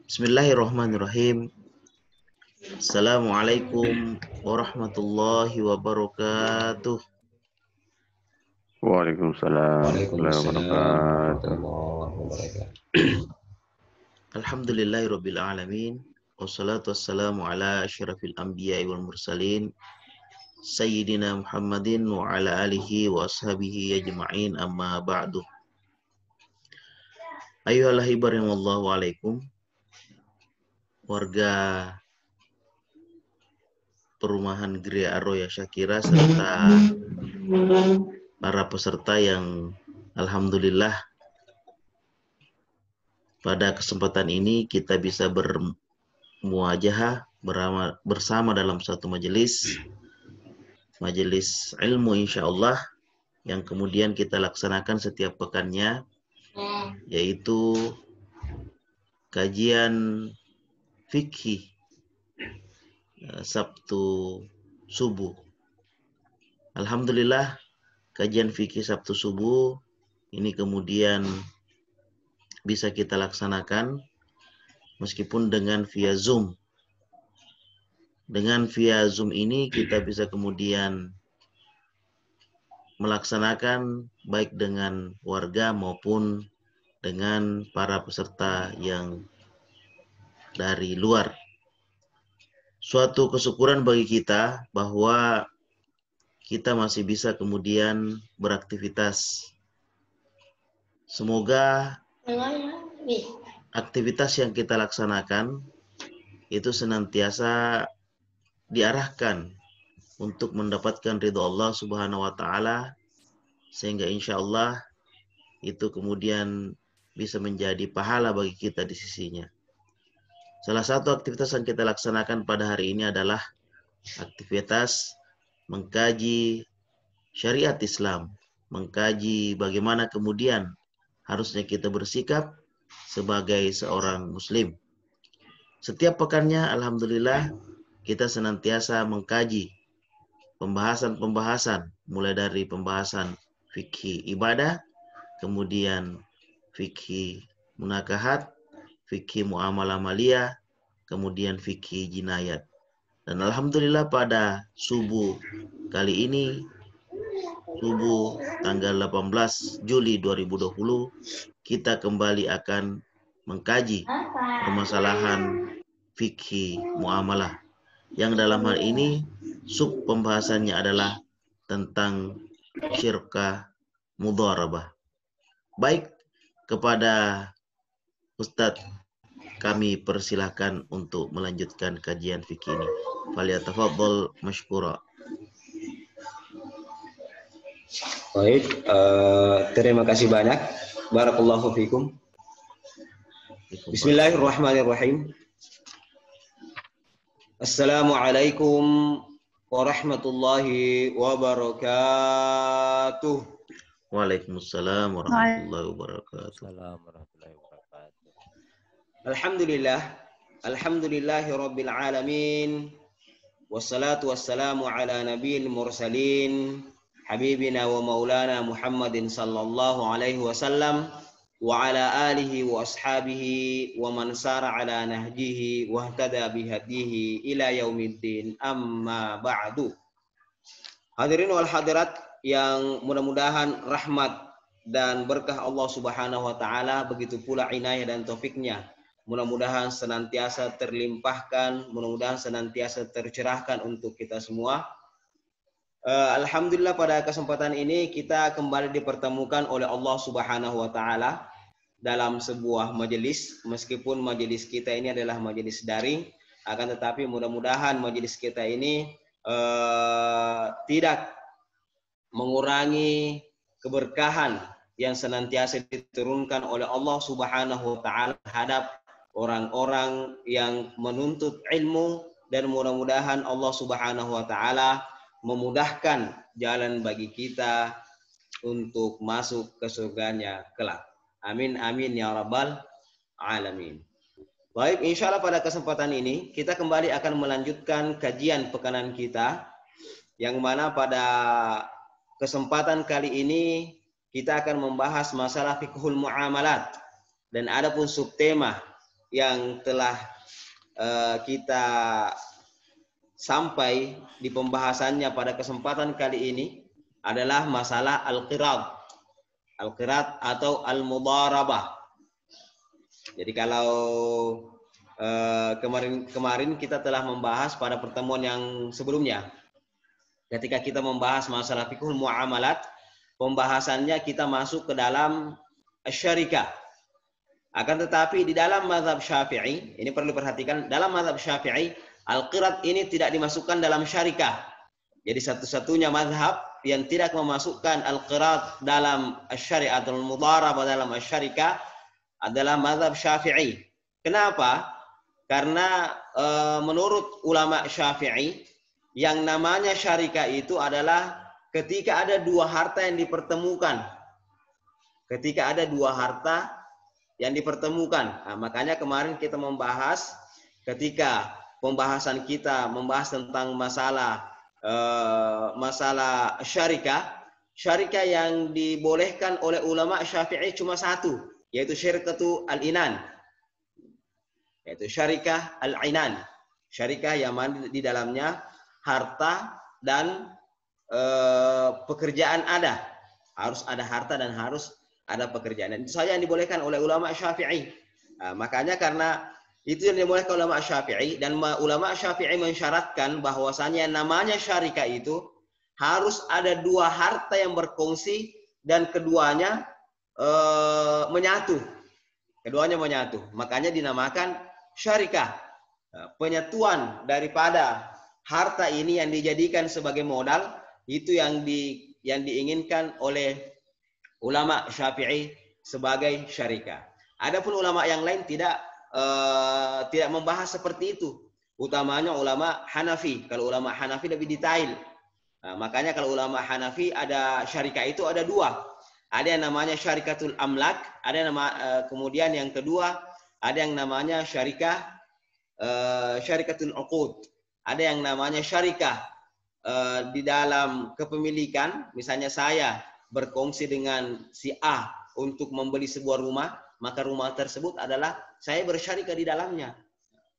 Bismillahirrahmanirrahim. Assalamualaikum warahmatullahi wabarakatuh. Waalaikumsalam warahmatullahi Waalaikumsalam wabarakatuh. warahmatullahi wabarakatuh. Alhamdulillahirabbil alamin. Wassalatu wassalamu ala asyrafil anbiya'i wal mursalin Sayyidina Muhammadin wa ala alihi wa ashabihi ajma'in amma ba'du. Ayyuhal hibar yang wallahu alaikum. Warga perumahan Gria Arroya Syakira serta para peserta yang alhamdulillah pada kesempatan ini kita bisa bermuajahah bersama dalam satu majelis ilmu insyaallah yang kemudian kita laksanakan setiap pekannya, yaitu kajian fikih Sabtu subuh. Alhamdulillah kajian fikih Sabtu subuh ini kemudian bisa kita laksanakan meskipun dengan via Zoom. Dengan via Zoom ini kita bisa kemudian melaksanakan baik dengan warga maupun dengan para peserta yang dari luar. Suatu kesyukuran bagi kita bahwa kita masih bisa kemudian beraktivitas. Semoga aktivitas yang kita laksanakan itu senantiasa diarahkan untuk mendapatkan ridho Allah Subhanahu wa taala, sehingga insya Allah itu kemudian bisa menjadi pahala bagi kita di sisinya. Salah satu aktivitas yang kita laksanakan pada hari ini adalah aktivitas mengkaji syariat Islam, mengkaji bagaimana kemudian harusnya kita bersikap sebagai seorang muslim. Setiap pekannya alhamdulillah kita senantiasa mengkaji pembahasan-pembahasan, mulai dari pembahasan fikih ibadah, kemudian fikih munakahat, fikih muamalah maliyah, kemudian fikih jinayat. Dan alhamdulillah pada subuh kali ini, subuh tanggal 18 Juli 2020, kita kembali akan mengkaji permasalahan fikih muamalah, yang dalam hal ini sub pembahasannya adalah tentang syirkah mudharabah. Baik, kepada Ustadz kami persilahkan untuk melanjutkan kajian fikih ini. Falyatafadhal mashkura. Baik, terima kasih banyak. Barakallahu fikum. Bismillahirrahmanirrahim. Assalamualaikum warahmatullahi wabarakatuh. Waalaikumsalam warahmatullahi wabarakatuh. Alhamdulillah, alhamdulillahi rabbil alamin. Wassalatu wassalamu ala nabiyil mursalin habibina wa maulana Muhammadin sallallahu alaihi wasallam wa ala alihi wa ashabihi wa man sara ala nahjihi wa ihtada bihadihi ila yaumiddin, amma ba'du. Hadirin wal hadirat yang mudah-mudahan rahmat dan berkah Allah Subhanahu wa taala, begitu pula inayah dan taufiknya mudah-mudahan senantiasa terlimpahkan, mudah-mudahan senantiasa tercerahkan untuk kita semua. Alhamdulillah pada kesempatan ini kita kembali dipertemukan oleh Allah Subhanahu wa taala dalam sebuah majelis, meskipun majelis kita ini adalah majelis daring, akan tetapi mudah-mudahan majelis kita ini tidak mengurangi keberkahan yang senantiasa diturunkan oleh Allah Subhanahu wa taala terhadap orang-orang yang menuntut ilmu, dan mudah-mudahan Allah Subhanahu wa taala memudahkan jalan bagi kita untuk masuk ke surganya kelak. Amin amin ya rabbal alamin. Baik, insya Allah pada kesempatan ini kita kembali akan melanjutkan kajian pekanan kita, yang mana pada kesempatan kali ini kita akan membahas masalah fiqhul muamalat, dan ada pun subtema yang telah kita sampai di pembahasannya pada kesempatan kali ini adalah masalah al-qirad. Al-qirad atau al-mudharabah. Jadi kalau kemarin kita telah membahas pada pertemuan yang sebelumnya, ketika kita membahas masalah fiqhul muamalat, pembahasannya kita masuk ke dalam syarikah. Akan tetapi di dalam mazhab Syafi'i, ini perlu diperhatikan, dalam mazhab Syafi'i, al-qirad ini tidak dimasukkan dalam syarikah. Jadi satu-satunya mazhab yang tidak memasukkan al-qirad dalam syariah atau al-mudharabah dalam syarikah adalah mazhab Syafi'i. Kenapa? Karena menurut ulama Syafi'i, yang namanya syarikah itu adalah ketika ada dua harta yang dipertemukan. Ketika ada dua harta yang dipertemukan. Nah, makanya kemarin kita membahas ketika pembahasan kita membahas tentang masalah syarikah yang dibolehkan oleh ulama Syafi'i cuma satu, yaitu syirkatu al-inan. Yaitu syarikah al-inan. Syarikah yang mana di dalamnya harta dan pekerjaan ada. Harus ada harta dan harus ada pekerjaan. Dan itu saja yang dibolehkan oleh ulama Syafi'i. Nah, makanya karena itu yang dibolehkan oleh ulama Syafi'i, dan ulama Syafi'i mensyaratkan bahwasanya namanya syarikah itu harus ada dua harta yang berkongsi dan keduanya menyatu. Keduanya menyatu. Makanya dinamakan syarikah. Nah, penyatuan daripada harta ini yang dijadikan sebagai modal itu yang diinginkan oleh ulama Syafi'i sebagai syarikah. Adapun ulama yang lain tidak membahas seperti itu. Utamanya ulama Hanafi. Kalau ulama Hanafi lebih detail. Nah, makanya kalau ulama Hanafi ada syarikah itu ada dua. Ada yang namanya syarikatul amlak, ada yang kemudian yang kedua ada yang namanya syarikatul uqud. Ada yang namanya syarikah di dalam kepemilikan, misalnya saya berkongsi dengan si A untuk membeli sebuah rumah, maka rumah tersebut adalah saya bersyarikah di dalamnya.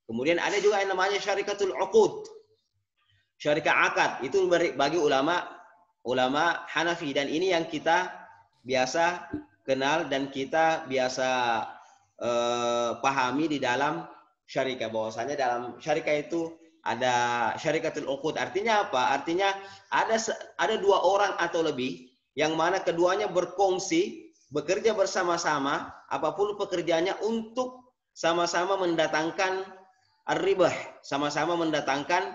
Kemudian ada juga yang namanya syarikatul uqud. Syarikah akad itu bagi ulama Hanafi, dan ini yang kita biasa kenal dan kita biasa pahami di dalam syarikah, bahwasanya dalam syarikah itu ada syarikatul uqud. Artinya apa? Artinya ada dua orang atau lebih yang mana keduanya berkongsi, bekerja bersama-sama, apapun pekerjaannya untuk sama-sama mendatangkan ar-ribah, sama-sama mendatangkan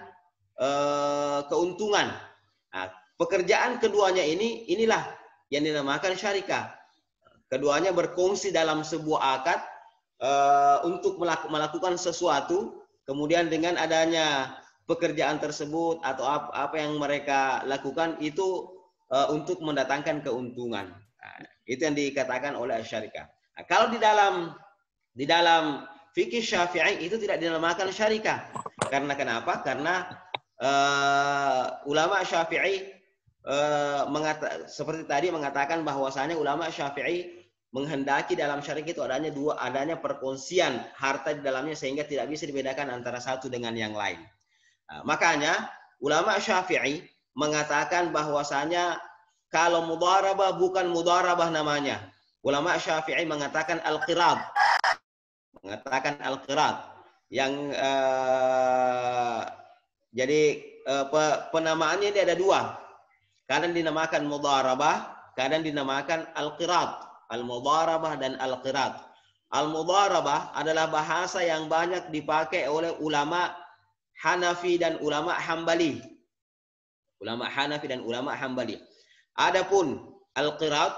keuntungan. Nah, pekerjaan keduanya inilah yang dinamakan syarikah. Keduanya berkongsi dalam sebuah akad untuk melakukan sesuatu, kemudian dengan adanya pekerjaan tersebut atau apa yang mereka lakukan itu untuk mendatangkan keuntungan. Nah, itu yang dikatakan oleh syarikah. Nah, kalau di dalam fikih Syafi'i itu tidak dinamakan syarikah. Karena kenapa? Karena ulama Syafi'i seperti tadi mengatakan bahwasanya ulama Syafi'i menghendaki dalam syarikah itu adanya perkongsian harta di dalamnya sehingga tidak bisa dibedakan antara satu dengan yang lain. Nah, makanya ulama Syafi'i mengatakan bahwasanya kalau mudharabah bukan mudharabah namanya. Ulama Syafi'i mengatakan al-qirad. Mengatakan al-qirad. Yang jadi penamaannya ini ada dua. Kadang dinamakan mudharabah, kadang dinamakan al-qirad. Al-mudharabah dan al-qirad. Al-mudharabah adalah bahasa yang banyak dipakai oleh ulama Hanafi dan ulama Hambali. Ulama Hanafi dan ulama Hambali. Adapun al-qirad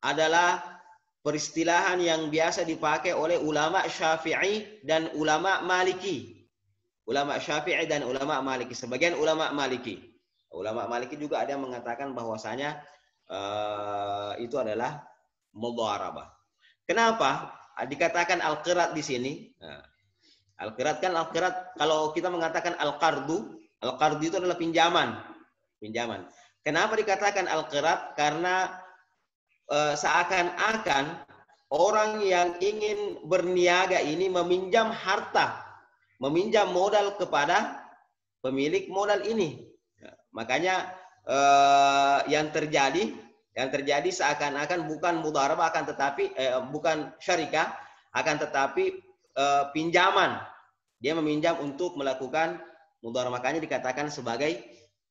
adalah peristilahan yang biasa dipakai oleh ulama Syafi'i dan ulama Maliki. Ulama Syafi'i dan ulama Maliki. Sebagian ulama Maliki. Ulama Maliki juga ada yang mengatakan bahwasanya itu adalah mudharabah. Kenapa dikatakan al-qirad di sini? Nah, al-qirad kalau kita mengatakan al-qardu itu adalah pinjaman. Kenapa dikatakan al-qirad? Karena seakan-akan orang yang ingin berniaga ini meminjam harta, meminjam modal kepada pemilik modal ini. Makanya yang terjadi seakan-akan bukan mudharabah, akan tetapi bukan syarikah, akan tetapi pinjaman. Dia meminjam untuk melakukan mudharabah, makanya dikatakan sebagai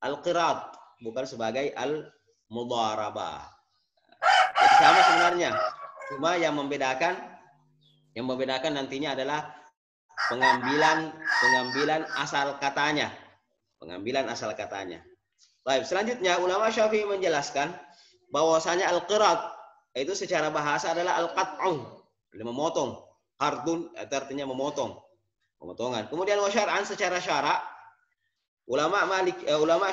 al-qirad, bukan sebagai al-mudharabah. Sama sebenarnya, cuma yang membedakan nantinya adalah pengambilan asal katanya. Baik, selanjutnya ulama Syafi'i menjelaskan bahwasanya al-qirad itu secara bahasa adalah al-qat'u, memotong. Qardun artinya pemotongan. Kemudian wa syar'an, secara syarak ulama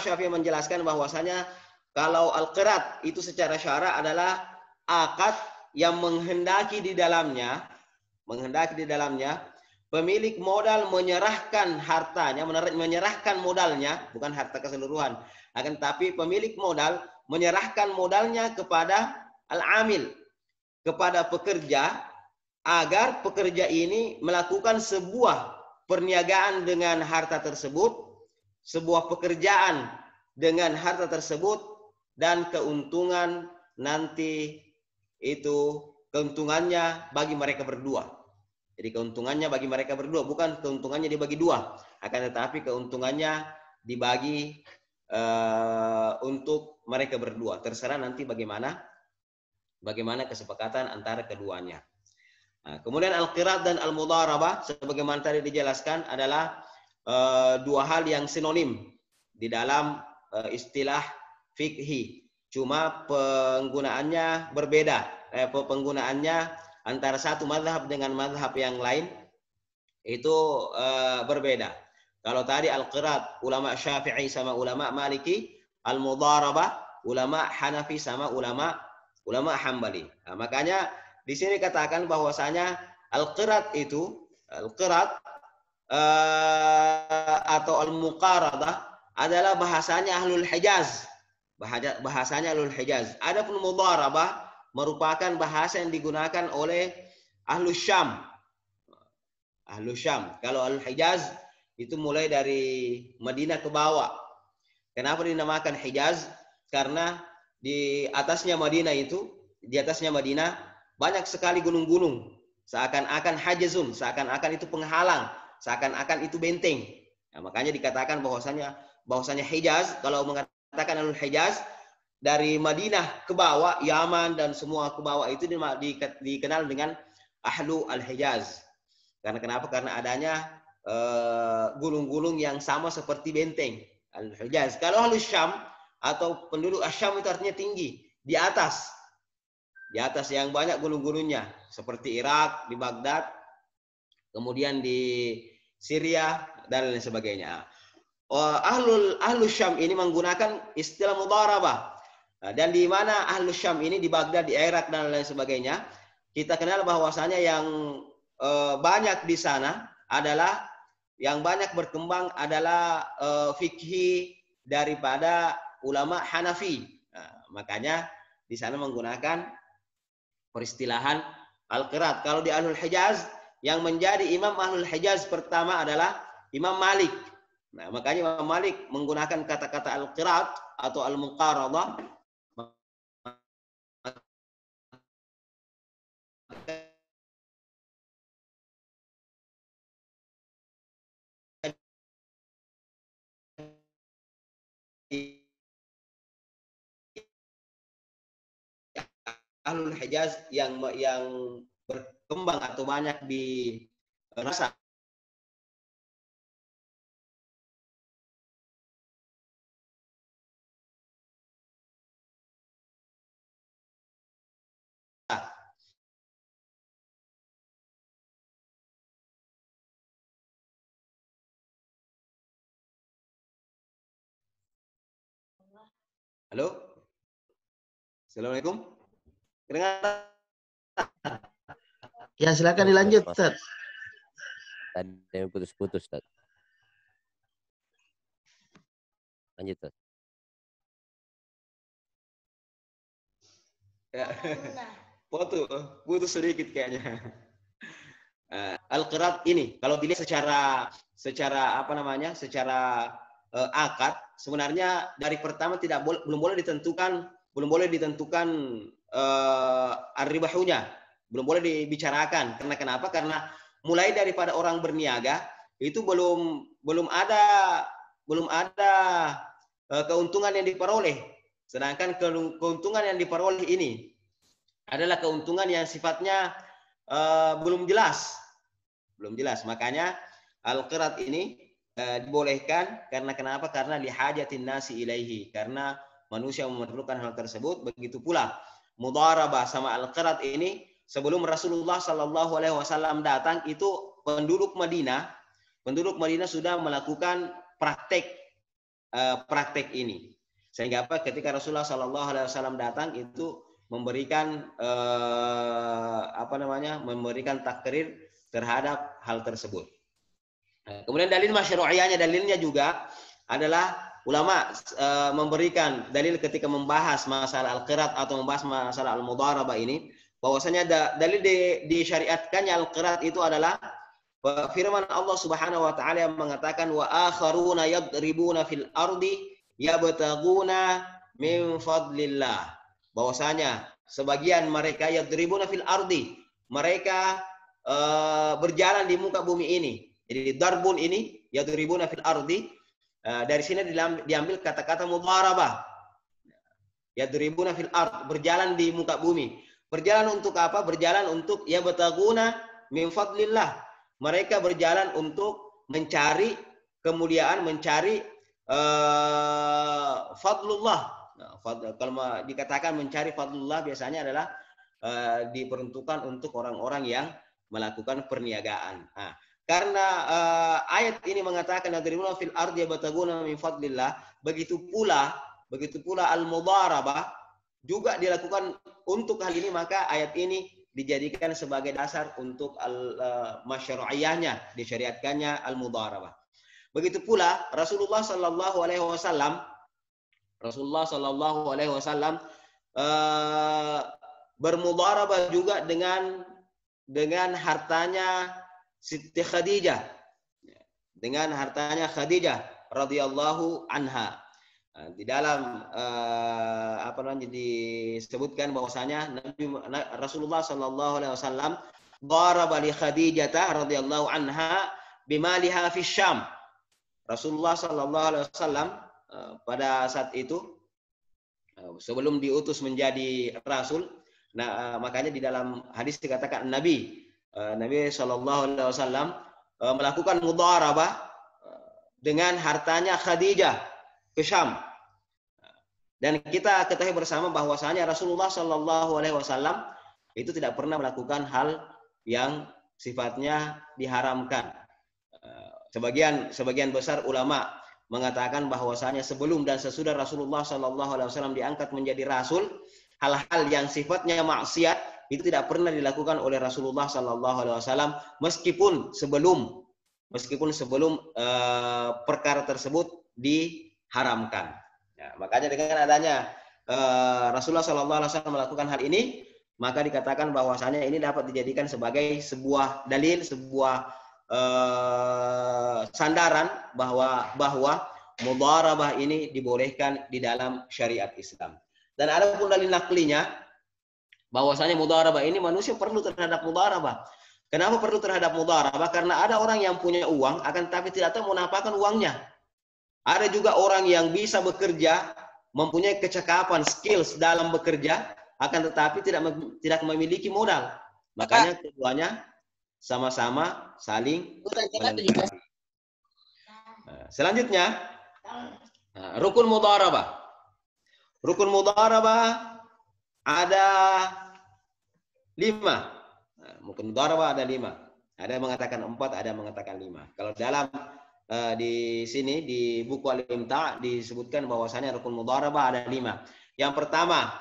Syafi'i menjelaskan bahwasanya kalau al-qirad itu secara syarak adalah akad yang menghendaki di dalamnya pemilik modal menyerahkan hartanya, menyerahkan modalnya, bukan harta keseluruhan, akan tapi pemilik modal menyerahkan modalnya kepada al-amil, kepada pekerja, agar pekerja ini melakukan sebuah perniagaan dengan harta tersebut, sebuah pekerjaan dengan harta tersebut, dan keuntungan nanti itu keuntungannya bagi mereka berdua. Jadi keuntungannya bagi mereka berdua, bukan keuntungannya dibagi dua, akan tetapi keuntungannya dibagi untuk mereka berdua. Terserah nanti bagaimana kesepakatan antara keduanya. Nah, kemudian al-qirad dan al-mudharabah sebagaimana tadi dijelaskan adalah dua hal yang sinonim di dalam istilah fikhi. Cuma penggunaannya berbeda. Penggunaannya antara satu mazhab dengan mazhab yang lain itu berbeda. Kalau tadi al-qirad ulama Syafi'i sama ulama Maliki, al-mudharabah ulama Hanafi sama ulama Hambali. Nah, makanya di sini katakan bahwasanya al-qirad atau al-muqaradah adalah bahasanya ahlul Hijaz. Adapun mudharabah merupakan bahasa yang digunakan oleh ahlus Syam. Kalau ahlul Hijaz itu mulai dari Madinah ke bawah. Kenapa dinamakan Hijaz? Karena di atasnya Madinah banyak sekali gunung-gunung, seakan-akan hajazun, seakan-akan itu penghalang, seakan-akan itu benteng. Nah, makanya dikatakan bahwasanya Hijaz, kalau mengatakan ahlul Hijaz, dari Madinah ke bawah, Yaman dan semua ke bawah itu dikenal dengan ahlu al-Hijaz. Kenapa? Karena adanya gunung-gunung yang sama seperti benteng, al-Hijaz. Kalau ahlu Syam atau penduduk Asyam itu artinya tinggi, di atas yang banyak gunung-gunungnya, seperti Irak, di Baghdad, kemudian di Syria dan lain sebagainya. Ahlu Syam ini menggunakan istilah mudharabah. Dan di mana ahlu Syam ini, di Baghdad, di Irak dan lain sebagainya, kita kenal bahwasanya yang banyak di sana adalah, yang banyak berkembang adalah fikih daripada ulama Hanafi. Nah, makanya di sana menggunakan peristilahan al-qirad. Kalau di Ahlul Hijaz, yang menjadi imam Ahlul Hijaz pertama adalah Imam Malik. Nah, makanya Imam Malik menggunakan kata-kata al-qirad atau al-muqaradah Ahlul Hijaz yang berkembang atau banyak di rasa. Halo? Assalamualaikum? Kedengaran? Ya, silakan dilanjut, Ustaz. Tadi putus-putus, Ustaz. Lanjut, Ustaz. Ya. putus sedikit kayaknya. Al-qirat ini kalau dilihat secara apa namanya? Secara akad sebenarnya dari pertama belum boleh ditentukan ar-ribahunya, belum boleh dibicarakan. Karena kenapa? Karena mulai daripada orang berniaga itu belum ada keuntungan yang diperoleh. Sedangkan keuntungan yang diperoleh ini adalah keuntungan yang sifatnya belum jelas. Makanya al-qirat ini dibolehkan karena kenapa? Karena lihajatin nasi ilaihi, karena manusia memerlukan hal tersebut. Begitu pula mudharabah sama al-qirat ini sebelum Rasulullah Shallallahu Alaihi Wasallam datang itu penduduk Madinah sudah melakukan praktek ini. Sehingga apa? Ketika Rasulullah Shallallahu Alaihi Wasallam datang itu memberikan memberikan takrir terhadap hal tersebut. Kemudian dalil masyru'iyahnya, dalilnya juga adalah ulama memberikan dalil ketika membahas masalah al-qirat atau membahas masalah al-mudharabah ini, bahwasanya dalil disyariatkannya al-qirat itu adalah firman Allah Subhanahu wa taala yang mengatakan wa akharuna yadribuna fil ardi yabtaguna min fadlillah, bahwasanya sebagian mereka yadribuna fil ardi, mereka berjalan di muka bumi ini. Jadi darbun ini yadribuna fil ardi, dari sini diambil kata-kata mudharabah. Yadribuna fil ard, berjalan di muka bumi. Berjalan untuk apa? Berjalan untuk yabtaguna min fadlillah. Mereka berjalan untuk mencari kemuliaan, mencari fadlullah. Kalau dikatakan mencari fadlullah biasanya adalah diperuntukkan untuk orang-orang yang melakukan perniagaan. Karena ayat ini mengatakan yadribuna fil ardi yabtaguna min fadlillah, begitu pula al-mudharabah juga dilakukan untuk hal ini, maka ayat ini dijadikan sebagai dasar untuk masyru'iyahnya, disyariatkannya al-mudharabah. Begitu pula Rasulullah Sallallahu Alaihi Wasallam bermudharabah juga dengan hartanya Siti Khadijah, radhiyallahu anha. Di dalam disebutkan bahwasanya Rasulullah Sallallahu Alaihi Wasallam dharaba li Khadijah radhiyallahu anha bimaliha fi Syam. Rasulullah Sallallahu Alaihi Wasallam pada saat itu sebelum diutus menjadi rasul, makanya di dalam hadis dikatakan Nabi Sallallahu Alaihi Wasallam melakukan mudharabah dengan hartanya Khadijah ke Syam. Dan kita ketahui bersama bahwasanya Rasulullah Sallallahu Alaihi Wasallam itu tidak pernah melakukan hal yang sifatnya diharamkan. Sebagian besar ulama mengatakan bahwasanya sebelum dan sesudah Rasulullah Sallallahu Alaihi Wasallam diangkat menjadi rasul, hal-hal yang sifatnya maksiat itu tidak pernah dilakukan oleh Rasulullah Sallallahu Alaihi Wasallam meskipun sebelum perkara tersebut diharamkan. Ya, makanya dengan adanya Rasulullah Sallallahu Alaihi Wasallam melakukan hal ini, maka dikatakan bahwasanya ini dapat dijadikan sebagai sebuah dalil, sebuah sandaran bahwa mudharabah ini dibolehkan di dalam syariat Islam. Dan ada pun dalil naklinya bahwasanya mudharabah ini manusia perlu terhadap mudharabah. Kenapa perlu terhadap mudharabah? Karena ada orang yang punya uang akan tapi tidak tahu menapakkan uangnya. Ada juga orang yang bisa bekerja, mempunyai kecakapan, skills dalam bekerja, akan tetapi tidak memiliki modal. Makanya keduanya sama-sama saling melengkapi. Selanjutnya, rukun mudharabah. Rukun mudharabah ada 5. Rukun mudharabah ada 5. Ada yang mengatakan 4, ada yang mengatakan 5. Kalau dalam di sini di buku Al-Imta' disebutkan bahwasanya rukun mudharabah ada 5. Yang pertama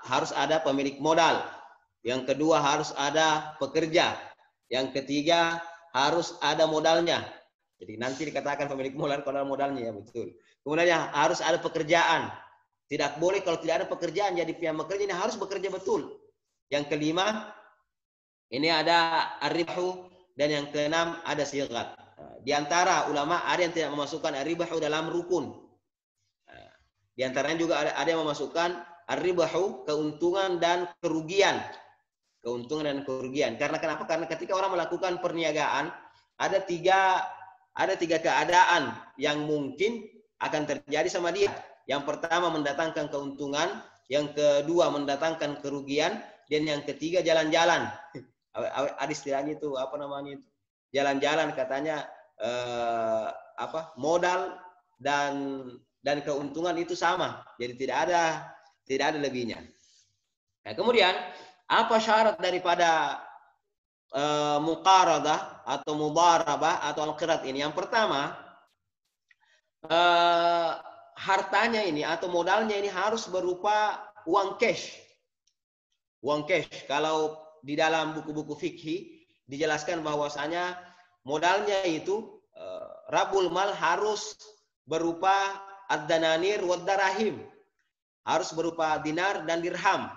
harus ada pemilik modal. Yang kedua harus ada pekerja. Yang ketiga harus ada modalnya. Jadi nanti dikatakan pemilik modal kalau modalnya, ya betul. Kemudian harus ada pekerjaan. Tidak boleh kalau tidak ada pekerjaan, jadi yang bekerja ini harus bekerja betul. Yang kelima, ini ada ar-ribahu, dan yang keenam ada sighat. Di antara ulama ada yang tidak memasukkan ar-ribahu dalam rukun. Di antaranya juga ada yang memasukkan ar-ribahu, keuntungan dan kerugian. Keuntungan dan kerugian. Karena kenapa? Karena ketika orang melakukan perniagaan, ada tiga keadaan yang mungkin akan terjadi sama dia. Yang pertama mendatangkan keuntungan, yang kedua mendatangkan kerugian, dan yang ketiga jalan-jalan. Ada istilahnya itu apa namanya itu? Jalan-jalan katanya modal dan keuntungan itu sama. Jadi tidak ada lebihnya. Nah, kemudian apa syarat daripada muqaradah atau mudharabah atau al-qirat ini? Yang pertama, hartanya ini atau modalnya ini harus berupa uang cash. Uang cash. Kalau di dalam buku-buku fikih dijelaskan bahwasanya modalnya itu rabul mal harus berupa ad-dananir wad darahim. Harus berupa dinar dan dirham.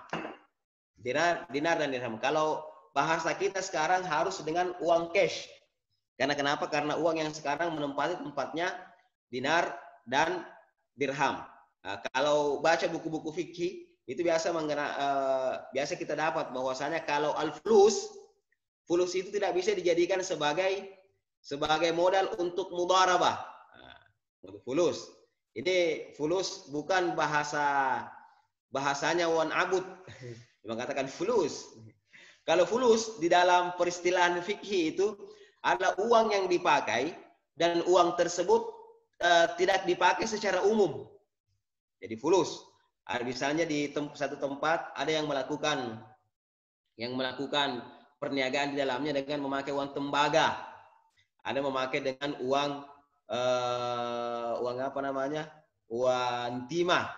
Dinar dan dirham. Kalau bahasa kita sekarang harus dengan uang cash. Karena kenapa? Karena uang yang sekarang menempati tempatnya dinar dan dirham. Nah, kalau baca buku-buku fikih itu biasa kita dapat bahwasanya kalau fulus itu tidak bisa dijadikan sebagai modal untuk mudharabah. Nah, fulus. Ini fulus bukan bahasanya wan abud. Mengatakan fulus. Kalau fulus di dalam peristilahan fikih itu adalah uang yang dipakai dan uang tersebut tidak dipakai secara umum. Jadi fulus. Misalnya di satu tempat ada yang melakukan perniagaan di dalamnya dengan memakai uang tembaga. Ada memakai dengan uang apa namanya? Uang timah.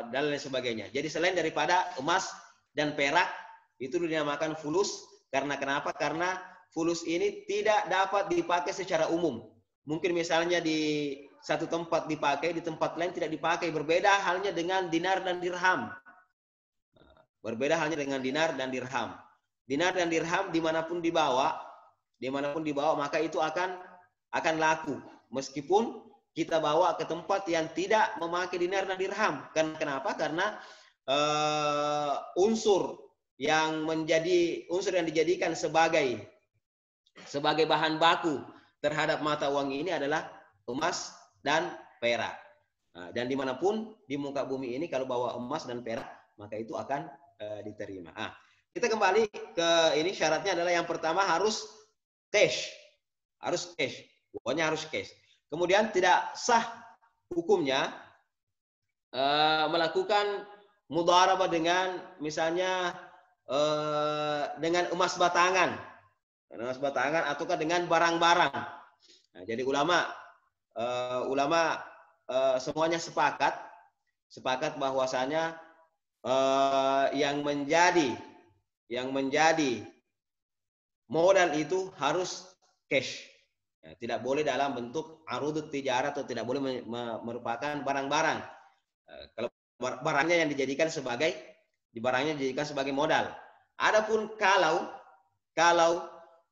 Dan lain sebagainya. Jadi selain daripada emas dan perak itu dinamakan fulus. Karena kenapa? Karena fulus ini tidak dapat dipakai secara umum. Mungkin misalnya di satu tempat dipakai, di tempat lain tidak dipakai. Berbeda halnya dengan dinar dan dirham. Berbeda halnya dengan dinar dan dirham. Dinar dan dirham dimanapun dibawa maka itu akan laku. Meskipun kita bawa ke tempat yang tidak memakai dinar dan dirham. Kenapa? Karena unsur yang dijadikan sebagai bahan baku terhadap mata uang ini adalah emas dan perak. Nah, dan dimanapun di muka bumi ini kalau bawa emas dan perak maka itu akan diterima. Nah, kita kembali ke ini, syaratnya adalah yang pertama harus cash. Pokoknya harus cash. Kemudian tidak sah hukumnya melakukan mudharabah dengan misalnya dengan emas batangan ataukah dengan barang-barang. Nah, jadi ulama semuanya sepakat bahwasanya yang menjadi modal itu harus cash. Ya, tidak boleh dalam bentuk arudut tijarah atau tidak boleh merupakan barang-barang. Kalau barangnya yang dijadikan sebagai modal. Adapun kalau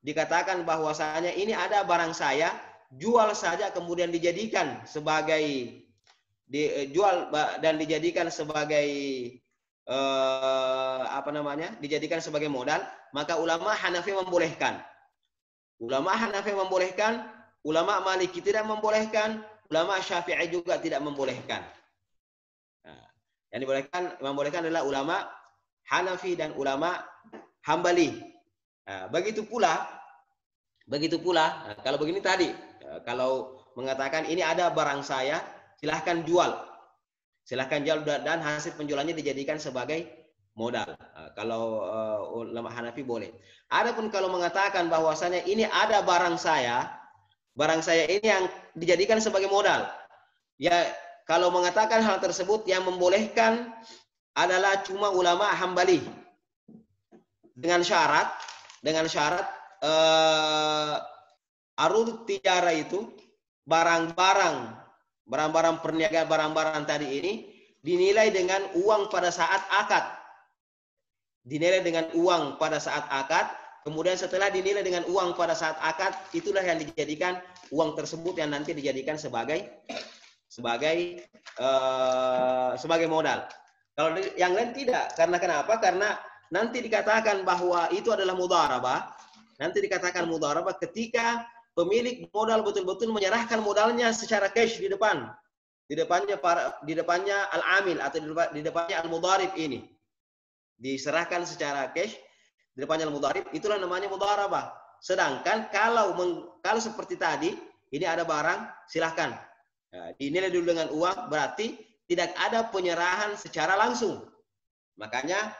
dikatakan bahwasanya ini ada barang saya, jual saja kemudian dijadikan sebagai dijadikan sebagai modal, maka ulama Hanafi membolehkan. Ulama Maliki tidak membolehkan, ulama Syafi'i juga tidak membolehkan. Nah, yang membolehkan adalah ulama Hanafi dan ulama Hambali. Nah, begitu pula kalau begini tadi, kalau mengatakan ini ada barang saya, silahkan jual dan hasil penjualannya dijadikan sebagai modal. Kalau ulama Hanafi boleh. Adapun kalau mengatakan bahwasanya ini ada barang saya ini yang dijadikan sebagai modal, ya kalau mengatakan hal tersebut yang membolehkan adalah cuma ulama Hambali dengan syarat arud tijarah itu barang-barang barang-barang perniagaan, barang-barang tadi ini dinilai dengan uang pada saat akad. Dinilai dengan uang pada saat akad, kemudian setelah dinilai dengan uang pada saat akad, itulah yang dijadikan uang tersebut yang nanti dijadikan sebagai modal. Kalau yang lain tidak, karena kenapa? Karena nanti dikatakan bahwa itu adalah mudharabah. Nanti dikatakan mudharabah ketika pemilik modal betul-betul menyerahkan modalnya secara cash di depannya al-amil atau di depannya al-mudharib ini. Diserahkan secara cash di depannya al-mudharib, itulah namanya mudharabah. Sedangkan kalau seperti tadi, ini ada barang, silahkan. Nah, dinilai dulu dengan uang, berarti tidak ada penyerahan secara langsung. Makanya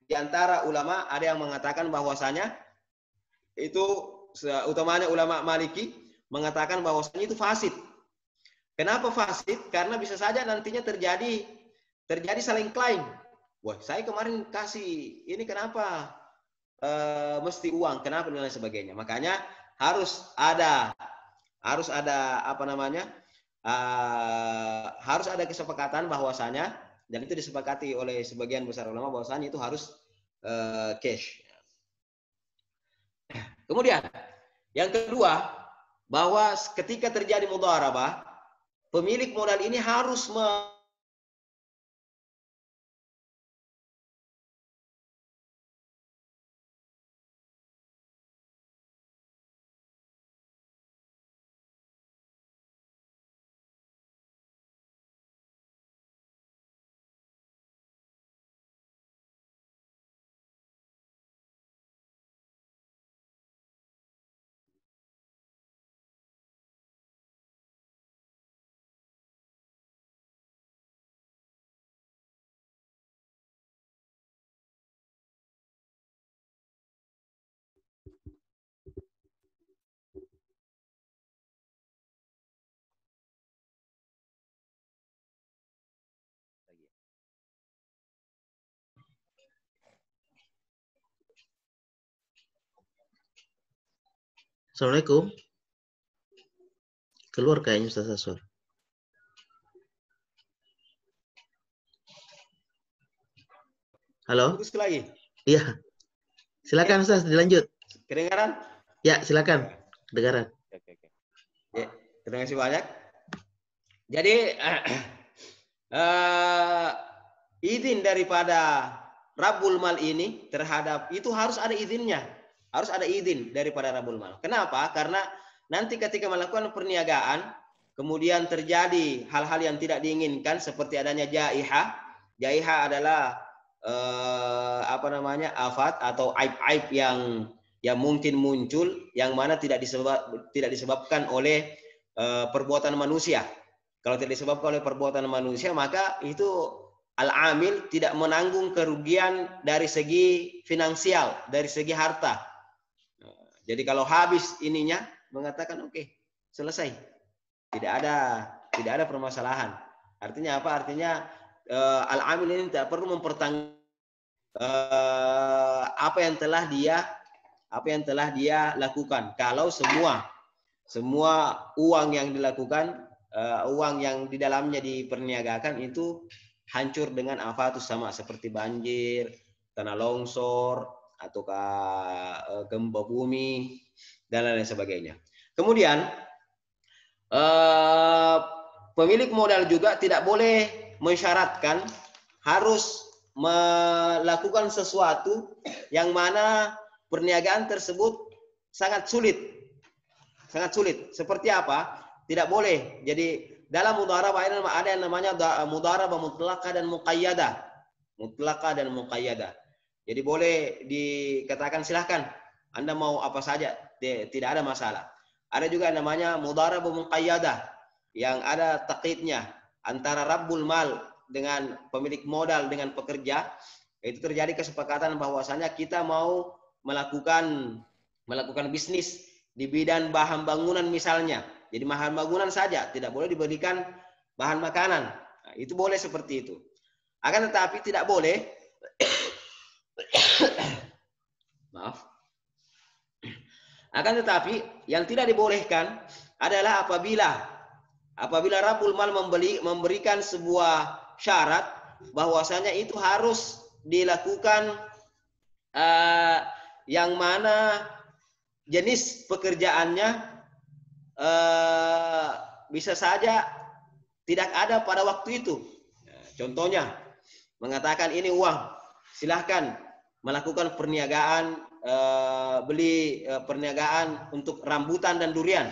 di antara ulama ada yang mengatakan bahwasanya itu, utamanya ulama Maliki mengatakan bahwasanya itu fasid. Kenapa fasid? Karena bisa saja nantinya terjadi saling klaim. Wah, saya kemarin kasih ini, kenapa mesti uang? Kenapa dan lain sebagainya. Makanya harus ada harus ada kesepakatan bahwasanya, dan itu disepakati oleh sebagian besar ulama bahwasanya itu harus cash. Kemudian yang kedua, bahwa ketika terjadi mudharabah, pemilik modal ini harus Assalamualaikum. Keluar kayaknya Ustaz Aswar. Halo? putus lagi. Iya. Silakan Ustaz, dilanjut. Kedengaran? Ya, silakan. Kedengaran. Oke. Ya, terima kasih banyak. Jadi izin daripada Rabbul Mal ini terhadap itu harus ada izinnya. Harus ada izin daripada Rabbul Mal. Kenapa? Karena nanti ketika melakukan perniagaan, kemudian terjadi hal-hal yang tidak diinginkan seperti adanya jaihah. Jaihah adalah afat atau aib-aib yang mungkin muncul, yang mana tidak disebabkan oleh perbuatan manusia. Kalau tidak disebabkan oleh perbuatan manusia, maka itu al-amil tidak menanggung kerugian dari segi finansial, dari segi harta. Jadi kalau habis ininya, mengatakan oke, selesai. Tidak ada permasalahan. Artinya apa? Artinya al-amil ini tidak perlu mempertanggungjawabkan apa yang telah dia lakukan. Kalau semua uang yang dilakukan, uang yang di dalamnya diperniagakan itu hancur dengan afatus sama, seperti banjir, tanah longsor, ataukah gempa bumi dan lain sebagainya. Kemudian pemilik modal juga tidak boleh mensyaratkan harus melakukan sesuatu yang mana perniagaan tersebut sangat sulit. Seperti apa? Tidak boleh. Jadi dalam mudharabah ada yang namanya mudharabah mutlaqah dan muqayyadah. Jadi boleh dikatakan silahkan Anda mau apa saja, tidak ada masalah. Ada juga yang namanya mudharabah muqayyadah yang ada taqidnya antara Rabbul Mal dengan pemilik modal dengan pekerja. Itu terjadi kesepakatan bahwasanya kita mau melakukan bisnis di bidang bahan bangunan misalnya. Jadi bahan bangunan saja, tidak boleh diberikan bahan makanan. Nah, itu boleh seperti itu. Akan tetapi tidak boleh maaf. Akan tetapi yang tidak dibolehkan adalah apabila Apabila Rabbul Mal memberikan sebuah syarat bahwasanya itu harus dilakukan yang mana jenis pekerjaannya bisa saja tidak ada pada waktu itu. Contohnya mengatakan ini uang, silahkan melakukan perniagaan, beli perniagaan untuk rambutan dan durian.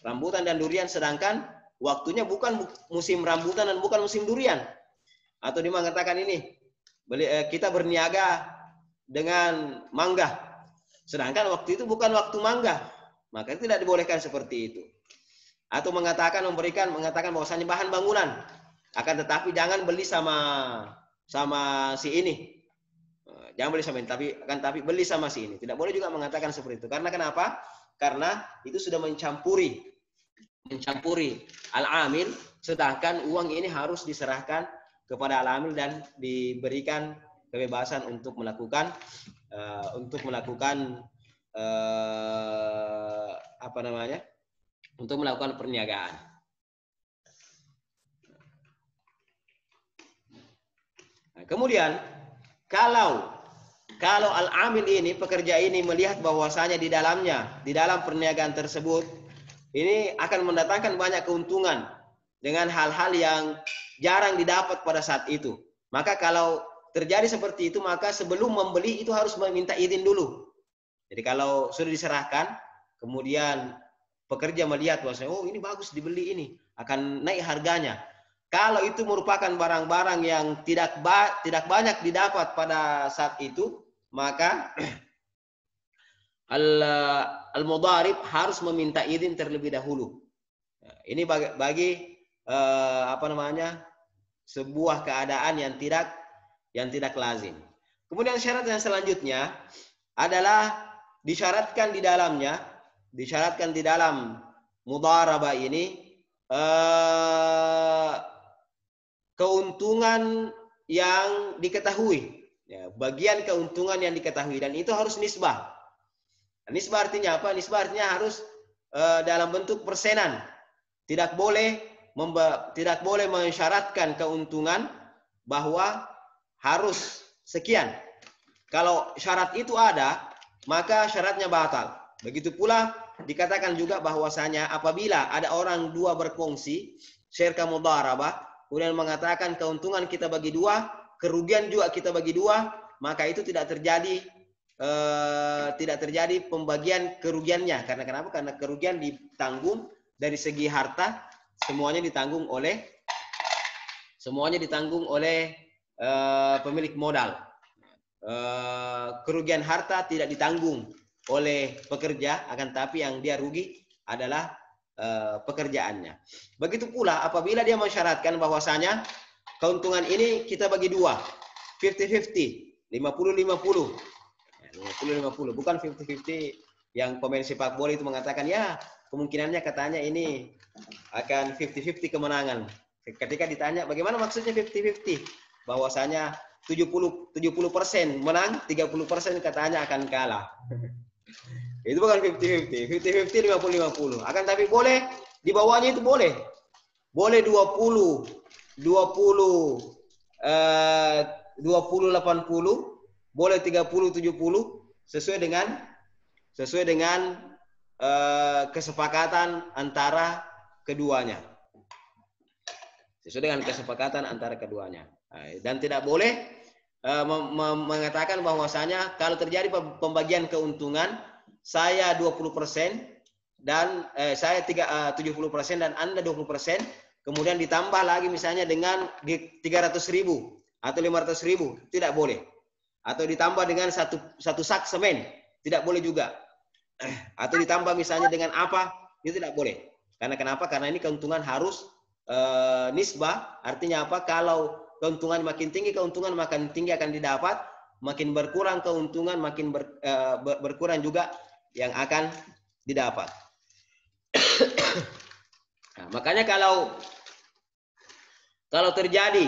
Rambutan dan durian, sedangkan waktunya bukan musim rambutan dan bukan musim durian. Atau dia mengatakan ini, kita berniaga dengan mangga, sedangkan waktu itu bukan waktu mangga, maka tidak dibolehkan seperti itu. Atau mengatakan bahwasanya bahan bangunan, akan tetapi jangan beli sama si ini. Jangan beli sama ini, tapi beli sama si ini. Tidak boleh juga mengatakan seperti itu. Karena kenapa? Karena itu sudah mencampuri al-amil, sedangkan uang ini harus diserahkan kepada al-amil dan diberikan kebebasan untuk melakukan untuk melakukan perniagaan. Nah, kemudian kalau al-amil ini, pekerja ini melihat bahwasanya di dalam perniagaan tersebut ini akan mendatangkan banyak keuntungan dengan hal-hal yang jarang didapat pada saat itu. Maka kalau terjadi seperti itu, maka sebelum membeli itu harus meminta izin dulu. Jadi kalau sudah diserahkan, kemudian pekerja melihat bahwasanya oh ini bagus dibeli, ini akan naik harganya. Kalau itu merupakan barang-barang yang tidak banyak didapat pada saat itu, maka al-mudharib harus meminta izin terlebih dahulu. Ini bagi sebuah keadaan yang tidak lazim. Kemudian syarat yang selanjutnya adalah disyaratkan di dalam mudharabah ini keuntungan yang diketahui, ya, bagian keuntungan yang diketahui, dan itu harus nisbah. Nisbah artinya apa? Nisbah artinya harus dalam bentuk persenan. Tidak boleh mensyaratkan keuntungan bahwa harus sekian. Kalau syarat itu ada, maka syaratnya batal. Begitu pula dikatakan juga bahwasanya apabila ada orang dua berkongsi, syirka mudharabah, kemudian mengatakan keuntungan kita bagi dua, kerugian juga kita bagi dua, maka itu tidak terjadi pembagian kerugiannya. Karena kenapa? Karena kerugian ditanggung dari segi harta, semuanya ditanggung oleh pemilik modal. Kerugian harta tidak ditanggung oleh pekerja, akan tapi yang dia rugi adalah pekerjaannya. Begitu pula apabila dia mensyaratkan bahwasanya keuntungan ini kita bagi dua, 50-50, 50-50. 50-50, bukan 50-50 yang pemain sepak bola itu mengatakan ya kemungkinannya katanya ini akan 50-50 kemenangan. Ketika ditanya bagaimana maksudnya 50-50, bahwasanya 70% menang, 30% katanya akan kalah. Itu bukan 50-50, 50-50, 50-50. Akan tapi boleh di bawahnya itu boleh 20-80, boleh 30-70 sesuai dengan kesepakatan antara keduanya. Dan tidak boleh mengatakan bahwasanya kalau terjadi pembagian keuntungan saya 20% dan saya 70% dan Anda 20%, kemudian ditambah lagi misalnya dengan 300.000 atau 500.000, tidak boleh. Atau ditambah dengan satu sak semen, tidak boleh juga. Atau ditambah misalnya dengan apa, itu tidak boleh. Karena kenapa? Karena ini keuntungan harus nisbah. Artinya apa? Kalau keuntungan makin tinggi, keuntungan makin tinggi akan didapat. Makin berkurang keuntungan, makin berkurang juga yang akan didapat. Nah, makanya kalau terjadi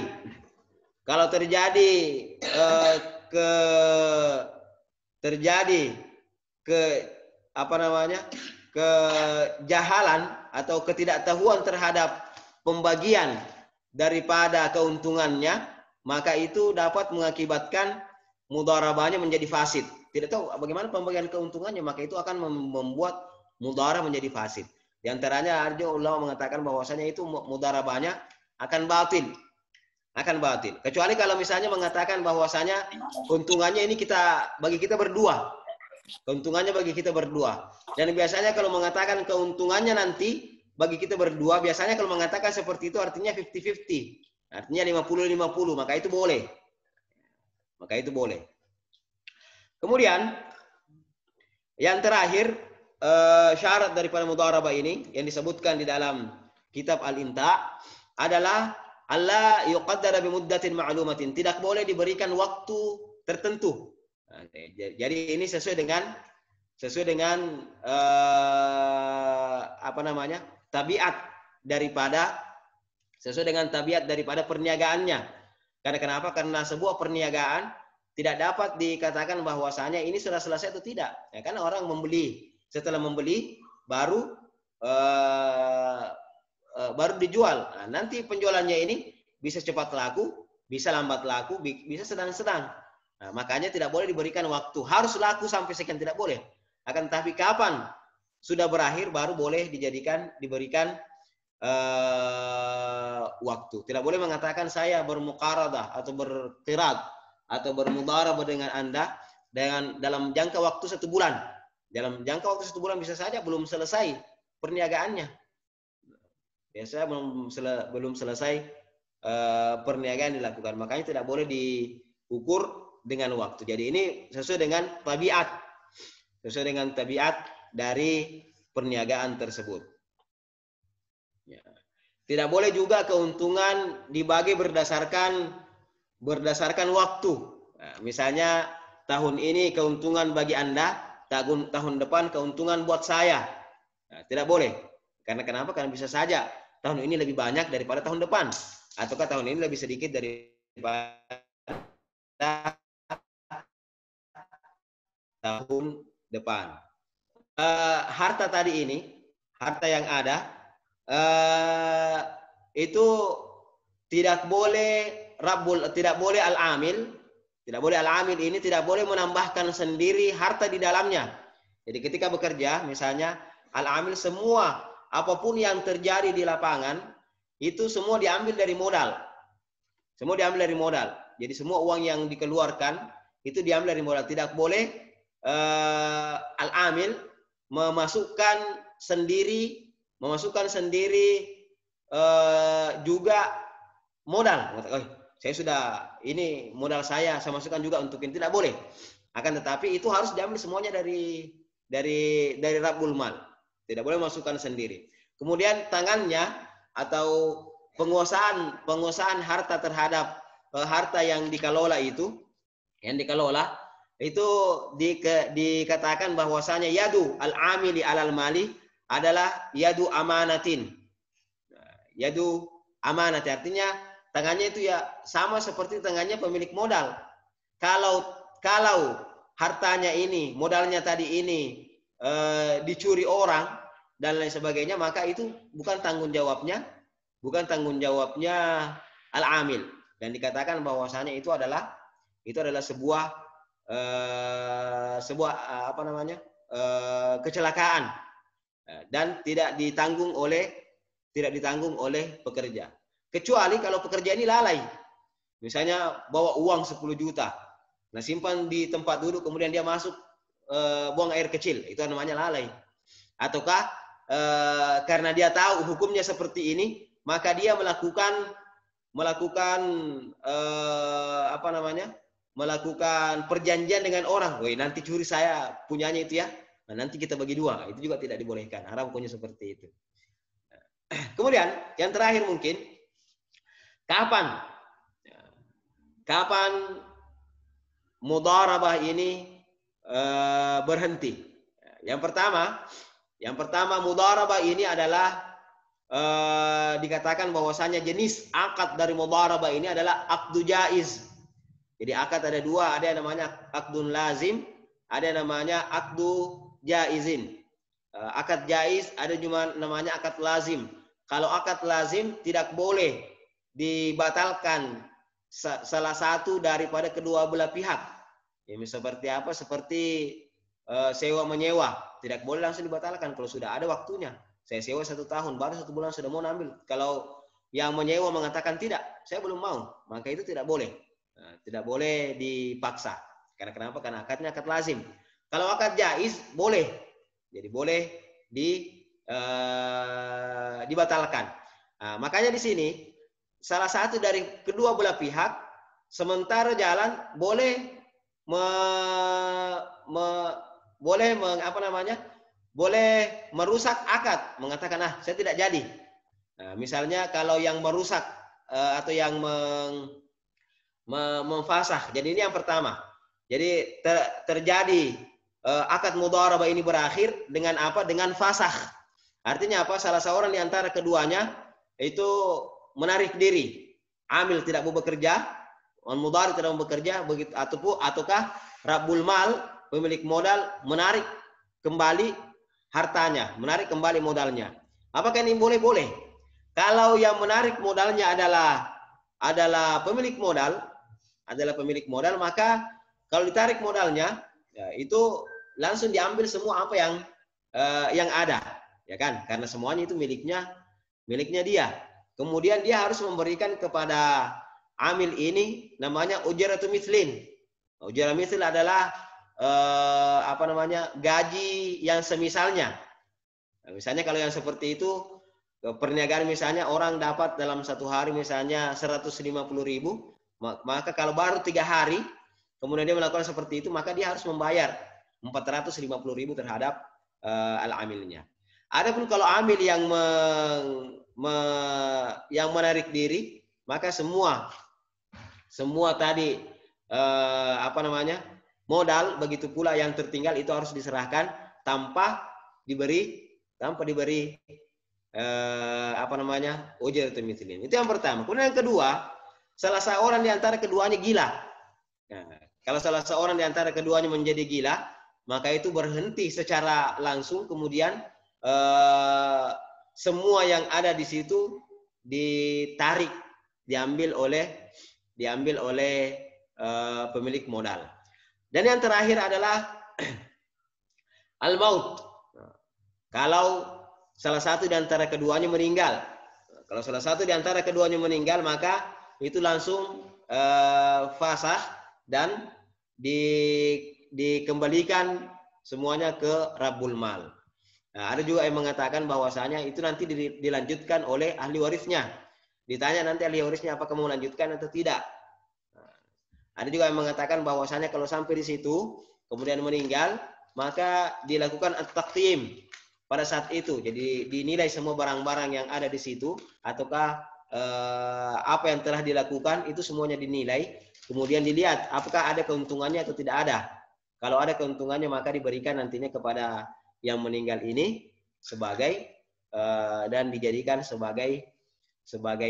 kejahatan atau ketidaktahuan terhadap pembagian daripada keuntungannya, maka itu dapat mengakibatkan mudharabahnya menjadi fasid. Tidak tahu bagaimana pembagian keuntungannya, maka itu akan membuat mudharabah menjadi fasid. Di antaranya ada ulama mengatakan bahwasanya itu mudharabahnya akan batil. Kecuali kalau misalnya mengatakan bahwasanya keuntungannya ini bagi kita berdua. Keuntungannya bagi kita berdua. Dan biasanya kalau mengatakan keuntungannya nanti bagi kita berdua, biasanya kalau mengatakan seperti itu artinya 50-50. Artinya 50-50, maka itu boleh. Kemudian yang terakhir, syarat daripada mudharabah ini yang disebutkan di dalam kitab Al-Inta adalah alla yuqaddara bi muddatin ma'lumatin. Tidak boleh diberikan waktu tertentu. Jadi ini sesuai dengan tabiat daripada perniagaannya. Karena kenapa? Karena sebuah perniagaan tidak dapat dikatakan bahwasanya ini sudah selesai atau tidak. Ya, kan orang membeli, setelah membeli baru dijual. Nah, nanti penjualannya ini bisa cepat laku, bisa lambat laku, bisa sedang-sedang. Nah, makanya tidak boleh diberikan waktu. Harus laku sampai sekian, tidak boleh. Akan tetapi kapan sudah berakhir baru boleh diberikan waktu. Tidak boleh mengatakan saya bermuqaradah atau berqirad atau bermudharabah dengan Anda dalam jangka waktu 1 bulan. Dalam jangka waktu 1 bulan bisa saja belum selesai perniagaannya. Biasanya belum selesai perniagaan dilakukan. Makanya tidak boleh diukur dengan waktu. Jadi ini sesuai dengan tabiat dari perniagaan tersebut. Ya. Tidak boleh juga keuntungan dibagi berdasarkan waktu. Nah, misalnya tahun ini keuntungan bagi Anda, tahun depan keuntungan buat saya. Nah, tidak boleh. Karena kenapa? Karena bisa saja tahun ini lebih banyak daripada tahun depan, ataukah tahun ini lebih sedikit daripada tahun depan. Harta tadi ini, harta yang ada itu tidak boleh al-amil, ini tidak boleh menambahkan sendiri harta di dalamnya. Jadi ketika bekerja, misalnya al-amil, semua apapun yang terjadi di lapangan itu semua diambil dari modal. Jadi semua uang yang dikeluarkan itu diambil dari modal. Tidak boleh al-amil memasukkan sendiri juga modal. Saya sudah, ini modal saya masukkan juga untuk ini. Tidak boleh. Akan tetapi itu harus diambil semuanya dari Rabbul Mal. Tidak boleh masukkan sendiri. Kemudian tangannya atau penguasaan harta terhadap harta yang dikelola itu dikatakan bahwasanya yadu al-amili alal mali adalah yadu amanatin. Yadu amanat artinya tangannya itu ya sama seperti tangannya pemilik modal. Kalau hartanya ini, modalnya tadi ini dicuri orang dan lain sebagainya, maka itu bukan tanggung jawabnya al-amil. Dan dikatakan bahwasanya itu adalah sebuah kecelakaan dan tidak ditanggung oleh pekerja. Kecuali kalau pekerja ini lalai. Misalnya bawa uang 10 juta. Nah, simpan di tempat duduk, kemudian dia masuk buang air kecil. Itu namanya lalai. Ataukah karena dia tahu hukumnya seperti ini, maka dia melakukan perjanjian dengan orang. Woi, nanti curi saya punyanya itu ya. Nah, nanti kita bagi 2. Itu juga tidak dibolehkan. Haram hukumnya seperti itu. Kemudian yang terakhir mungkin kapan mudharabah ini berhenti? Yang pertama mudharabah ini adalah dikatakan bahwasanya jenis akad dari mudharabah ini adalah aqdu jaiz. Jadi akad ada 2, ada yang namanya aqdun lazim, ada yang namanya aqdu jaizin. Akad jaiz, ada juga namanya akad lazim. Kalau akad lazim tidak boleh dibatalkan salah satu daripada kedua belah pihak. Ini seperti apa? Seperti sewa menyewa, tidak boleh langsung dibatalkan kalau sudah ada waktunya. Saya sewa 1 tahun, baru 1 bulan sudah mau ambil. Kalau yang menyewa mengatakan tidak, saya belum mau, maka itu tidak boleh. Tidak boleh dipaksa. Karena kenapa? Karena akadnya akad lazim. Kalau akad jaiz boleh, jadi boleh dibatalkan. Nah, makanya di sini salah satu dari kedua belah pihak sementara jalan boleh boleh merusak akad, mengatakan saya tidak jadi. Nah, misalnya kalau yang merusak atau yang memfasah. Jadi ini yang pertama. Jadi terjadi akad mudharabah ini berakhir dengan apa? Dengan fasah. Artinya apa? Salah seorang di antara keduanya itu menarik diri. Amil tidak mau bekerja, mudharib tidak mau bekerja, begitu ataukah rabbul mal, pemilik modal menarik kembali hartanya, menarik kembali modalnya. Apakah ini boleh? Boleh. Kalau yang menarik modalnya adalah pemilik modal, maka kalau ditarik modalnya, ya, itu langsung diambil semua apa yang ada, ya kan? Karena semuanya itu miliknya dia. Kemudian dia harus memberikan kepada amil ini namanya ujratu mithlin. Ujratu mithl adalah gaji yang semisalnya. Nah, misalnya kalau yang seperti itu perniagaan, misalnya orang dapat dalam 1 hari misalnya 150.000, maka kalau baru 3 hari kemudian dia melakukan seperti itu, maka dia harus membayar 450.000 terhadap al-amilnya. Adapun kalau amil yang menarik diri, maka semua tadi modal, begitu pula yang tertinggal itu harus diserahkan tanpa diberi ujratu mithlin. Itu yang pertama. Kemudian yang kedua, salah seorang di antara keduanya gila. Nah, kalau salah seorang di antara keduanya menjadi gila, maka itu berhenti secara langsung, kemudian semua yang ada di situ ditarik, diambil oleh pemilik modal. Dan yang terakhir adalah al-maut. Kalau salah satu di antara keduanya meninggal. Kalau salah satu di antara keduanya meninggal, maka itu langsung fasah dan dikembalikan semuanya ke rabbul mal. Nah, ada juga yang mengatakan bahwasanya itu nanti dilanjutkan oleh ahli warisnya. Ditanya nanti ahli warisnya apakah mau melanjutkan atau tidak. Nah, ada juga yang mengatakan bahwasanya kalau sampai di situ kemudian meninggal, maka dilakukan at-taqtim pada saat itu. Jadi dinilai semua barang-barang yang ada di situ, ataukah apa yang telah dilakukan itu semuanya dinilai. Kemudian dilihat apakah ada keuntungannya atau tidak ada. Kalau ada keuntungannya, maka diberikan nantinya kepada yang meninggal ini sebagai dan dijadikan sebagai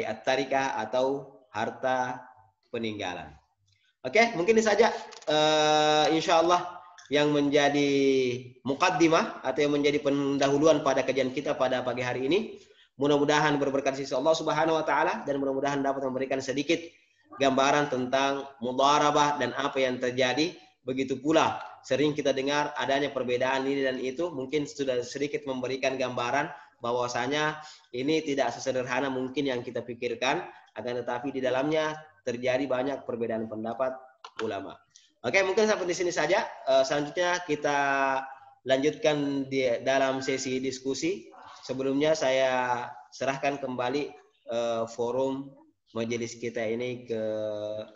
at-tarikah atau harta peninggalan. Oke, mungkin ini saja insyaallah yang menjadi muqaddimah atau yang menjadi pendahuluan pada kajian kita pada pagi hari ini. Mudah-mudahan berberkat sisi Allah Subhanahu wa taala, dan mudah-mudahan dapat memberikan sedikit gambaran tentang mudharabah dan apa yang terjadi. Begitu pula sering kita dengar adanya perbedaan ini dan itu, mungkin sudah sedikit memberikan gambaran bahwasanya ini tidak sesederhana mungkin yang kita pikirkan, akan tetapi di dalamnya terjadi banyak perbedaan pendapat ulama. Oke, mungkin sampai di sini saja. Selanjutnya kita lanjutkan dalam sesi diskusi. Sebelumnya saya serahkan kembali forum majelis kita ini ke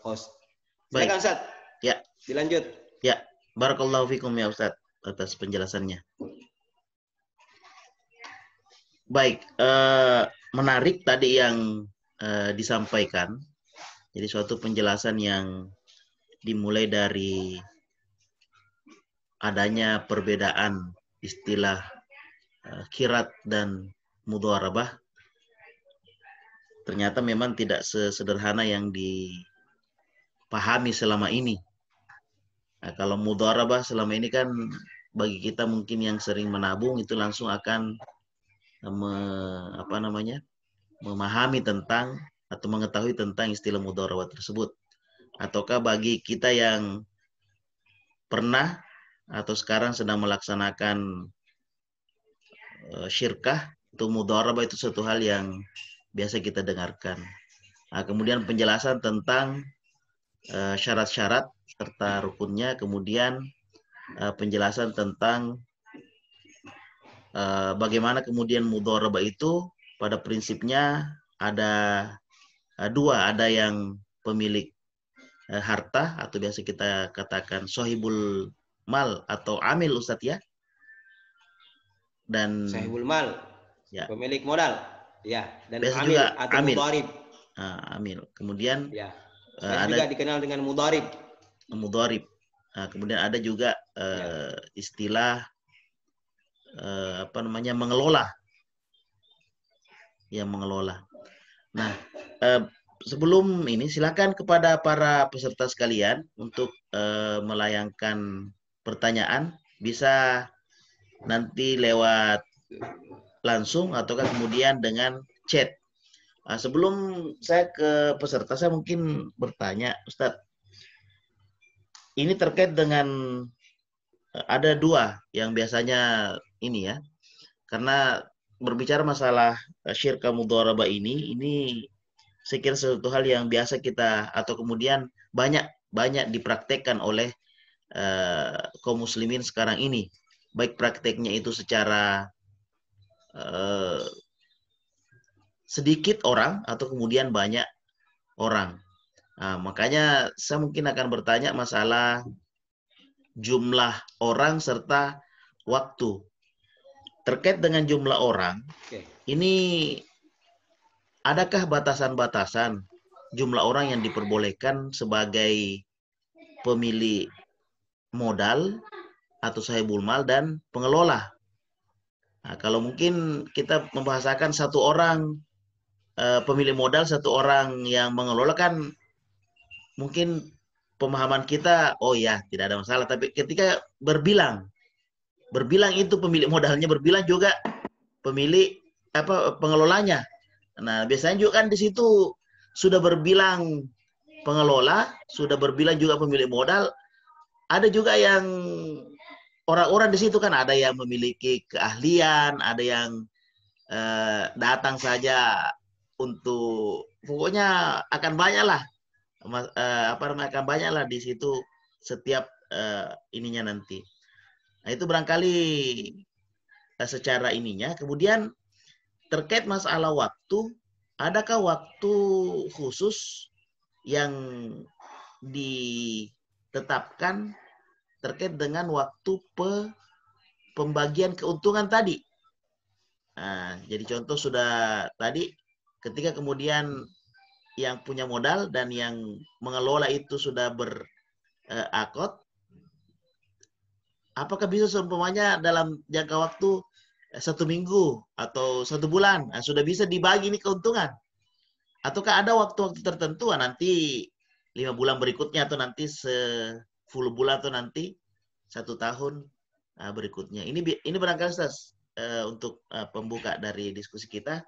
host. Silakan Ustaz. Ya. Dilanjut. Ya, barakallahu fikum ya Ustaz atas penjelasannya. Baik, menarik tadi yang disampaikan. Jadi suatu penjelasan yang dimulai dari adanya perbedaan istilah kirat dan mudharabah. Ternyata memang tidak sesederhana yang dipahami selama ini. Nah, kalau mudharabah selama ini kan bagi kita mungkin yang sering menabung itu langsung akan memahami tentang atau mengetahui tentang istilah mudharabah tersebut. Ataukah bagi kita yang pernah atau sekarang sedang melaksanakan syirkah, itu mudharabah itu suatu hal yang biasa kita dengarkan. Nah, kemudian penjelasan tentang syarat-syarat serta rukunnya, kemudian penjelasan tentang bagaimana kemudian mudharabah itu pada prinsipnya ada dua, ada yang pemilik harta atau biasa kita katakan sohibul mal atau amil, Ustadz ya. Dan Sahibul mal, ya, pemilik modal, ya, dan biasa amil juga atau amil. mudharib. Amil. Kemudian Ya, ada juga dikenal dengan mudharib. mudharib. Kemudian ada juga istilah mengelola. Yang mengelola. Nah, sebelum ini silakan kepada para peserta sekalian untuk melayangkan pertanyaan, bisa nanti lewat langsung ataukah kemudian dengan chat. Sebelum saya ke peserta, saya mungkin bertanya, Ustadz, ini terkait dengan ada dua yang biasanya ini ya, karena berbicara masalah syirka mudharabah ini saya kira sesuatu hal yang biasa kita atau kemudian banyak dipraktekkan oleh kaum muslimin sekarang ini, baik prakteknya itu secara sedikit orang atau kemudian banyak orang. Nah, makanya saya mungkin akan bertanya masalah jumlah orang serta waktu. Terkait dengan jumlah orang, ini adakah batasan-batasan jumlah orang yang diperbolehkan sebagai pemilik modal atau sahibul mal dan pengelola? Nah, kalau mungkin kita membahasakan satu orang pemilik modal, satu orang yang mengelola, kan mungkin pemahaman kita, oh ya tidak ada masalah. Tapi ketika berbilang itu pemilik modalnya, berbilang juga pemilik pengelolanya. Nah, biasanya juga kan di situ sudah berbilang pengelola, sudah berbilang juga pemilik modal. Ada juga yang orang-orang di situ kan ada yang memiliki keahlian, ada yang datang saja untuk, pokoknya akan banyak lah, akan banyak lah di situ setiap ininya nanti. Nah, itu barangkali secara ininya. Kemudian terkait masalah waktu, adakah waktu khusus yang ditetapkan terkait dengan waktu pembagian keuntungan tadi? Nah, jadi contoh sudah tadi, ketika kemudian yang punya modal dan yang mengelola itu sudah berakad, apakah bisa seumpamanya dalam jangka waktu 1 minggu atau 1 bulan sudah bisa dibagi ini keuntungan? Ataukah ada waktu-waktu tertentu, nanti 5 bulan berikutnya, atau nanti 10 bulan, atau nanti 1 tahun berikutnya? Ini barangkali untuk pembuka dari diskusi kita.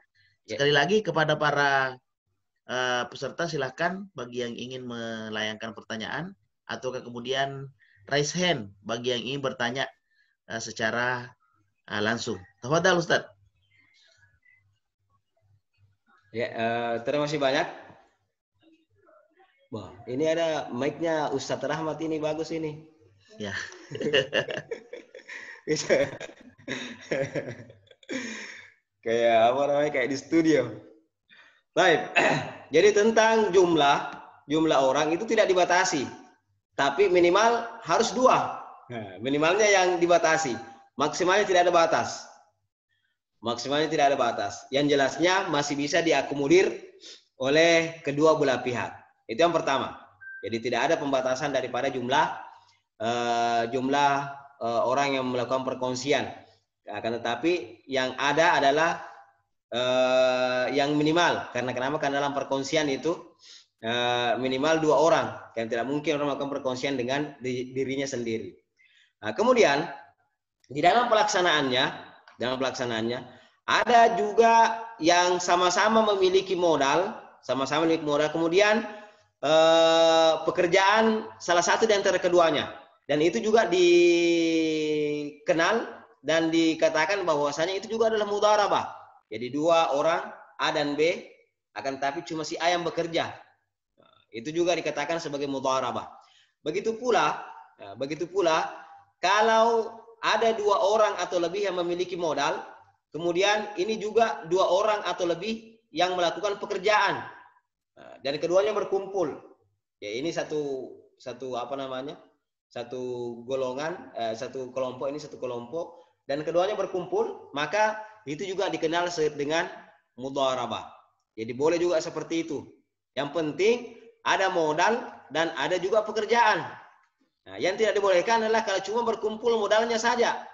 Sekali lagi kepada para peserta, silahkan bagi yang ingin melayangkan pertanyaan, ataukah kemudian raise hand bagi yang ingin bertanya secara langsung. Tafadhal Ustaz. Ya, terima kasih banyak. Wah, ini ada mic-nya Ustadz Rahmat, ini bagus ini. Ya. Kayak apa namanya, kayak di studio. Baik. Jadi tentang jumlah orang itu tidak dibatasi, tapi minimal harus 2. Nah, minimalnya yang dibatasi, maksimalnya tidak ada batas. Maksimalnya tidak ada batas. Yang jelasnya masih bisa diakomodir oleh kedua belah pihak. Itu yang pertama. Jadi tidak ada pembatasan daripada jumlah orang yang melakukan perkongsian. Akan tetapi yang ada adalah yang minimal. Kenapa? Karena dalam perkongsian itu minimal 2 orang. Yang tidak mungkin orang melakukan perkongsian dengan dirinya sendiri. Nah, kemudian Di dalam pelaksanaannya ada juga yang sama-sama memiliki modal, kemudian pekerjaan salah satu di antara keduanya, dan itu juga dikenal dan dikatakan bahwasanya itu juga adalah mudharabah. Jadi dua orang A dan B, akan tapi cuma si A yang bekerja. Itu juga dikatakan sebagai mudharabah. Begitu pula kalau ada dua orang atau lebih yang memiliki modal, kemudian ini juga dua orang atau lebih yang melakukan pekerjaan, dan keduanya berkumpul. Ya, ini satu golongan, satu kelompok, dan keduanya berkumpul, maka itu juga dikenal dengan mudharabah. Jadi boleh juga seperti itu. Yang penting ada modal dan ada juga pekerjaan. Nah, yang tidak dibolehkan adalah kalau cuma berkumpul modalnya saja.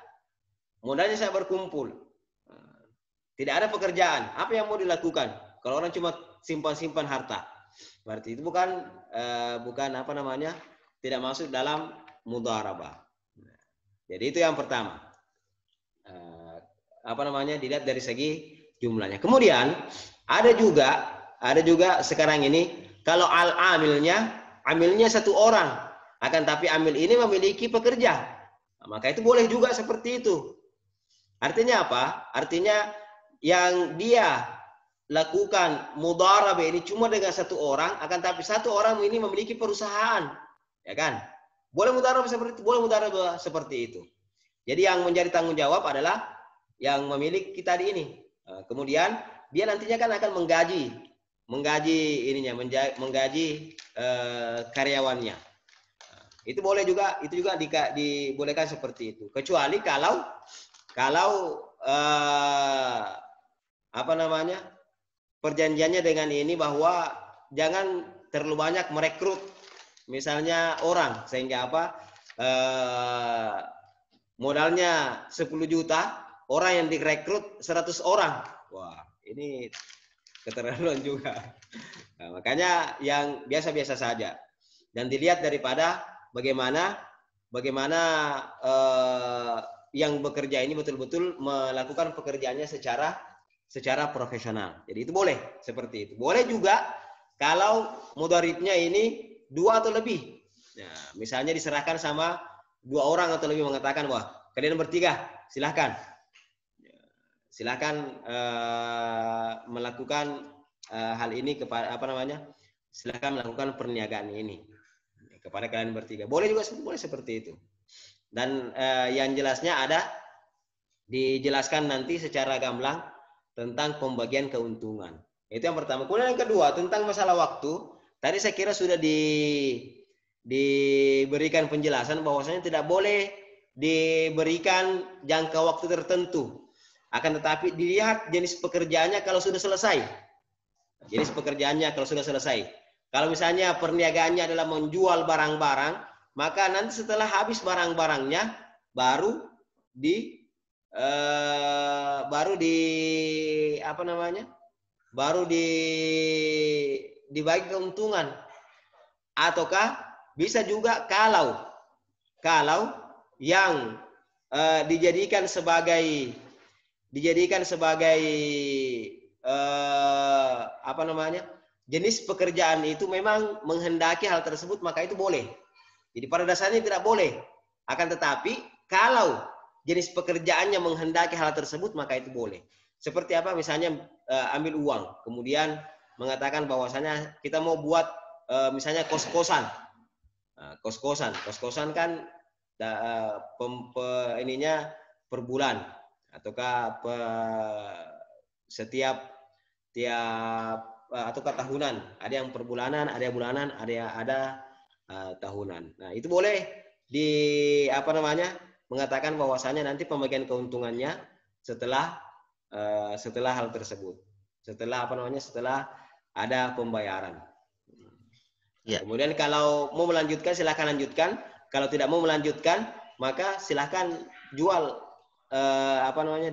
Modalnya saya berkumpul. Tidak ada pekerjaan. Apa yang mau dilakukan? Kalau orang cuma simpan-simpan harta, berarti itu bukan tidak masuk dalam mudharabah. Jadi itu yang pertama. Dilihat dari segi jumlahnya. Kemudian ada juga sekarang ini kalau amilnya satu orang, akan tapi amil ini memiliki pekerja, maka itu boleh juga seperti itu. Artinya apa? Artinya yang dia lakukan mudharabah ini cuma dengan satu orang, akan tapi satu orang ini memiliki perusahaan, ya kan? Boleh mudharabah seperti itu. Jadi yang menjadi tanggung jawab adalah yang memiliki tadi ini. Kemudian dia nantinya kan akan menggaji karyawannya. Itu juga dibolehkan seperti itu. Kecuali kalau perjanjiannya dengan ini bahwa jangan terlalu banyak merekrut misalnya orang, sehingga modalnya 10 juta, orang yang direkrut 100 orang. Wah, ini keterlaluan juga. Nah, makanya yang biasa-biasa saja. Dan dilihat daripada bagaimana yang bekerja ini betul-betul melakukan pekerjaannya secara profesional. Jadi itu boleh seperti itu. Boleh juga kalau mudharibnya ini dua atau lebih. Nah, misalnya diserahkan sama dua orang atau lebih, mengatakan, wah, kalian bertiga silahkan melakukan hal ini silahkan melakukan perniagaan ini kepada kalian bertiga. Boleh seperti itu. Dan yang jelasnya ada dijelaskan nanti secara gamblang tentang pembagian keuntungan. Itu yang pertama. Kemudian yang kedua, tentang masalah waktu. Tadi saya kira sudah diberikan penjelasan bahwasanya tidak boleh diberikan jangka waktu tertentu. Akan tetapi dilihat jenis pekerjaannya kalau sudah selesai. Kalau misalnya perniagaannya adalah menjual barang-barang, maka nanti setelah habis barang-barangnya baru dibagi keuntungan. Ataukah bisa juga kalau yang dijadikan sebagai jenis pekerjaan itu memang menghendaki hal tersebut, maka itu boleh. Jadi pada dasarnya tidak boleh. Akan tetapi kalau jenis pekerjaannya menghendaki hal tersebut, maka itu boleh. Seperti apa? Misalnya ambil uang, kemudian mengatakan bahwasanya kita mau buat misalnya kos-kosan. Kos-kosan kan ininya per bulan, ataukah ataukah tahunan. Ada yang per bulanan, ada yang bulanan, ada tahunan. Nah, itu boleh mengatakan bahwasanya nanti pembagian keuntungannya setelah hal tersebut. Setelah ada pembayaran. Ya. Kemudian kalau mau melanjutkan silahkan lanjutkan. Kalau tidak mau melanjutkan, maka silahkan jual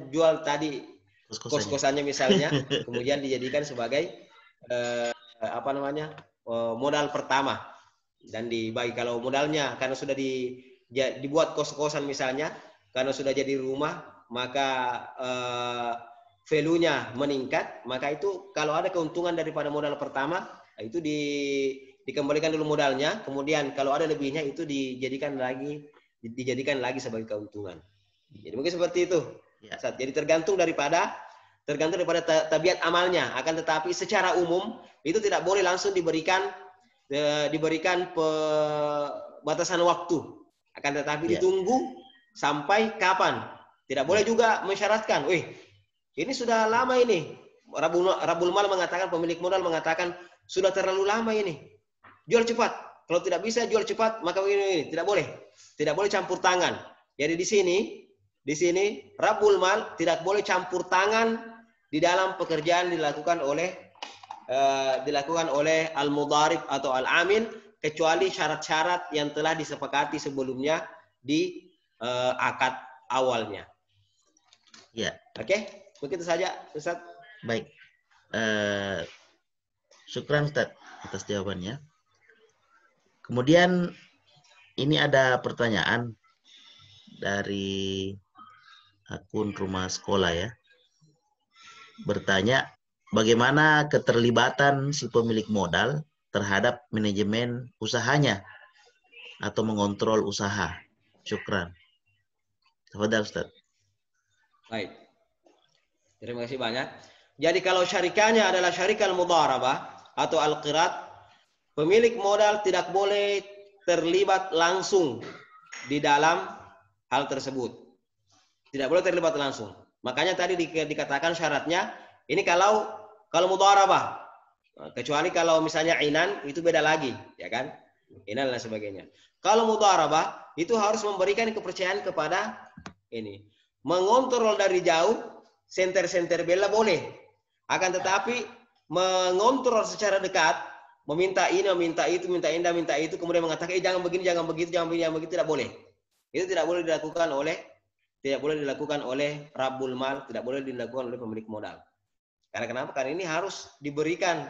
jual tadi kos-kosannya misalnya, kemudian dijadikan sebagai modal pertama dan dibagi. Kalau modalnya karena sudah dibuat kos-kosan misalnya, karena sudah jadi rumah, maka value-nya meningkat, maka itu kalau ada keuntungan daripada modal pertama, itu dikembalikan dulu modalnya, kemudian kalau ada lebihnya itu dijadikan lagi sebagai keuntungan. Jadi mungkin seperti itu. Ya. Jadi tergantung daripada tabiat amalnya. Akan tetapi secara umum itu tidak boleh langsung diberikan batasan waktu. Akan tetapi ditunggu sampai kapan. Tidak boleh juga mensyaratkan, ini sudah lama ini. Rabbul Mal mengatakan, pemilik modal mengatakan, sudah terlalu lama ini. Jual cepat. Kalau tidak bisa jual cepat, maka begini. Tidak boleh. Tidak boleh campur tangan. Jadi di sini Rabbul Mal tidak boleh campur tangan di dalam pekerjaan dilakukan oleh al-mudharib atau al-amil, kecuali syarat-syarat yang telah disepakati sebelumnya di akad awalnya. Ya. Oke, begitu saja, Ustaz. Baik. Syukran Ustaz atas jawabannya. Kemudian ini ada pertanyaan dari akun Rumah Sekolah ya. Bertanya, bagaimana keterlibatan si pemilik modal terhadap manajemen usahanya atau mengontrol usaha? Syukran. Tafadhal Ustaz. Baik. Terima kasih banyak. Jadi kalau syarikahnya adalah syarikah al-mudharabah atau al-qirat, pemilik modal tidak boleh terlibat langsung di dalam hal tersebut. Tidak boleh terlibat langsung. Makanya tadi dikatakan syaratnya, ini kalau mudharabah. Kecuali kalau misalnya inan, itu beda lagi, ya kan? Inan dan sebagainya. Kalau mudharabah, itu harus memberikan kepercayaan kepada ini. Mengontrol dari jauh, senter-senter bela boleh. Akan tetapi mengontrol secara dekat, meminta ini, meminta itu, minta indah, minta itu, kemudian mengatakan jangan begini, jangan begitu, jangan begini, jangan begitu, tidak boleh. Itu tidak boleh dilakukan oleh Rabbul Mal, tidak boleh dilakukan oleh pemilik modal. Karena kenapa? Karena ini harus diberikan.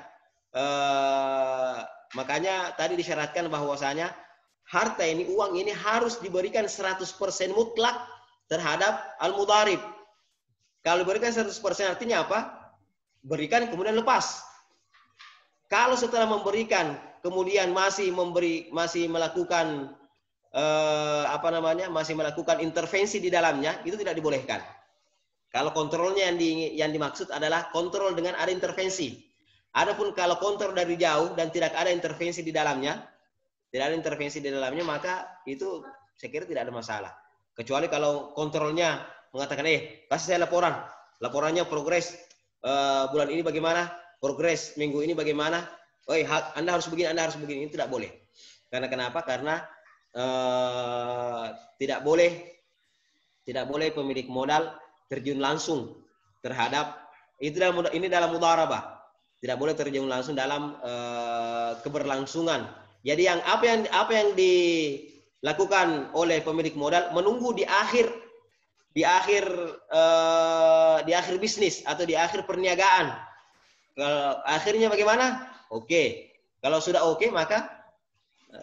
Makanya tadi disyaratkan bahwasanya harta ini, uang ini harus diberikan 100% mutlak terhadap al-mudharib. Kalau diberikan 100% artinya apa? Berikan kemudian lepas. Kalau setelah memberikan kemudian masih melakukan masih melakukan intervensi di dalamnya, itu tidak dibolehkan. Kalau kontrolnya yang dimaksud adalah kontrol dengan ada intervensi. Adapun kalau kontrol dari jauh dan tidak ada intervensi di dalamnya, maka itu saya kira tidak ada masalah. Kecuali kalau kontrolnya mengatakan, kasih saya laporannya progres bulan ini bagaimana, progres minggu ini bagaimana, Anda harus begini, ini tidak boleh. Karena kenapa? Karena tidak boleh pemilik modal terjun langsung terhadap itu dalam mudharabah. Tidak boleh terjun langsung dalam keberlangsungan. Jadi apa yang dilakukan oleh pemilik modal menunggu di akhir bisnis atau di akhir perniagaan. Kalau akhirnya bagaimana? Oke. Kalau sudah oke, maka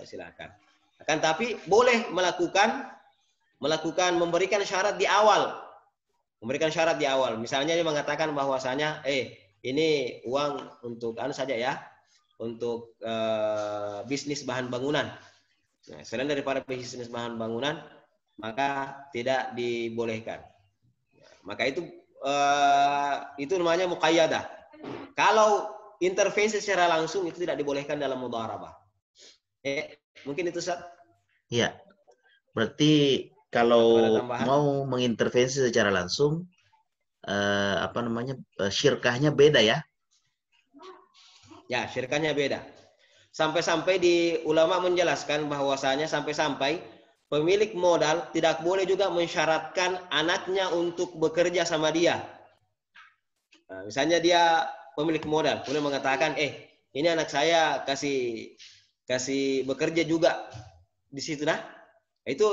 silakan. Akan tapi boleh memberikan syarat di awal. Misalnya dia mengatakan bahwasanya ini uang untuk saja ya, untuk bisnis bahan bangunan. Nah, selain daripada bisnis bahan bangunan, maka tidak dibolehkan. Maka itu namanya muqayyadah. Kalau intervensi secara langsung itu tidak dibolehkan dalam mudharabah. Mungkin itu Ustaz. Ya. Berarti kalau mau mengintervensi secara langsung syirkahnya beda ya? Ya, syirkahnya beda. Sampai-sampai di ulama menjelaskan bahwasanya sampai-sampai pemilik modal tidak boleh juga mensyaratkan anaknya untuk bekerja sama dia. Nah, misalnya dia pemilik modal, kemudian mengatakan, ini anak saya kasih bekerja juga di situ, nah. Itu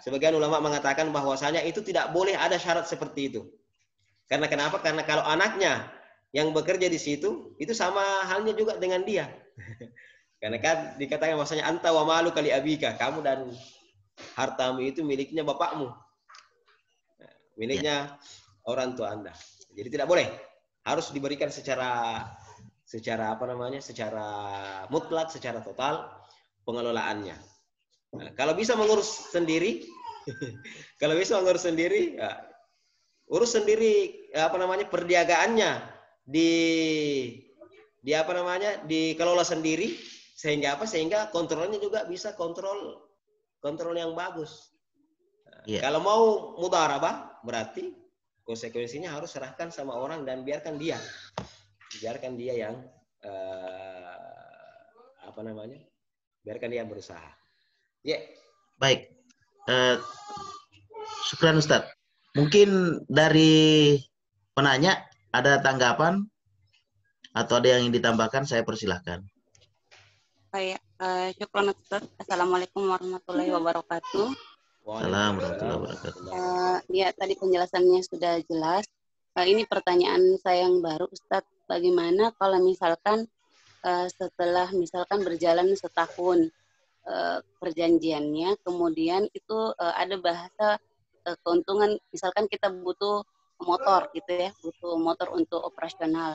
sebagian ulama mengatakan bahwasanya itu tidak boleh ada syarat seperti itu. Karena kenapa? Karena kalau anaknya yang bekerja di situ, itu sama halnya juga dengan dia. Karena kan dikatakan bahwasanya anta wa malu kali abika, kamu dan hartamu itu miliknya bapakmu. Miliknya orang tua Anda. Jadi tidak boleh. Harus diberikan secara apa namanya? Secara mutlak, secara total pengelolaannya. Nah, kalau bisa mengurus sendiri, kalau bisa mengurus sendiri, ya, urus sendiri apa namanya? Perniagaannya di apa namanya? Dikelola sendiri sehingga apa? Sehingga kontrolnya juga bisa kontrol yang bagus. Iya. Kalau mau mudharabah berarti konsekuensinya harus serahkan sama orang dan biarkan dia yang apa namanya? Biarkan dia berusaha. Ya. Yeah. Baik. Syukran Ustadz. Mungkin dari penanya ada tanggapan atau ada yang ingin ditambahkan, saya persilahkan. Baik, syukran Ustaz. Assalamualaikum warahmatullahi wabarakatuh. Waalaikumsalam warahmatullahi wabarakatuh. Ya, tadi penjelasannya sudah jelas. Ini pertanyaan saya yang baru, Ustaz. Bagaimana kalau misalkan setelah misalkan berjalan setahun perjanjiannya, kemudian itu ada bahasa keuntungan, misalkan kita butuh motor gitu ya, butuh motor untuk operasional.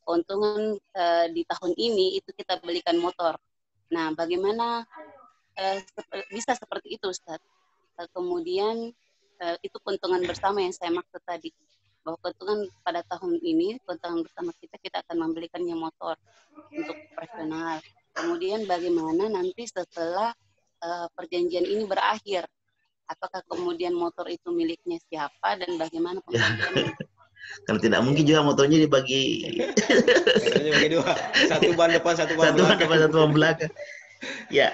Keuntungan di tahun ini itu kita belikan motor. Nah, bagaimana bisa seperti itu, Ustaz? Kemudian itu keuntungan bersama yang saya maksud tadi, bahwa keuntungan pada tahun ini, keuntungan bersama kita akan membelikannya motor untuk operasional. Kemudian bagaimana nanti setelah perjanjian ini berakhir, apakah kemudian motor itu miliknya siapa dan bagaimana pembagiannya? Kalau tidak mungkin juga motornya dibagi. Bagi dua, satu ban depan, satu ban belakang. Ya,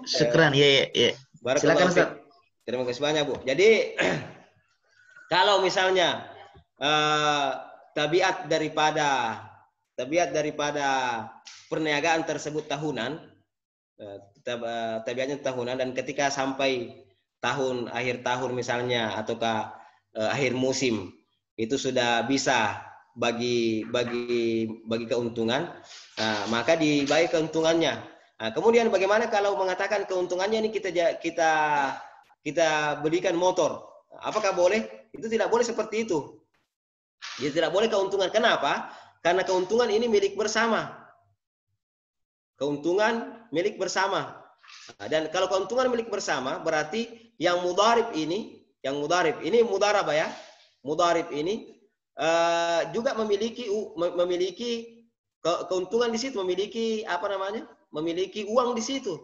syukran. Ya. Silakan Ustaz. Terima kasih banyak, Bu. Jadi kalau misalnya tabiat daripada perniagaan tersebut tahunan, tabiatnya tahunan, dan ketika sampai akhir tahun misalnya ataukah akhir musim itu sudah bisa bagi keuntungan, maka dibagi keuntungannya. Nah, kemudian bagaimana kalau mengatakan keuntungannya ini kita belikan motor? Apakah boleh? Itu tidak boleh seperti itu. Ya, tidak boleh keuntungan. Kenapa? Karena keuntungan ini milik bersama. Keuntungan milik bersama. Dan kalau keuntungan milik bersama berarti yang mudharib ini mudharabah ya. Mudharib ini juga memiliki keuntungan di situ, memiliki apa namanya? Memiliki uang di situ.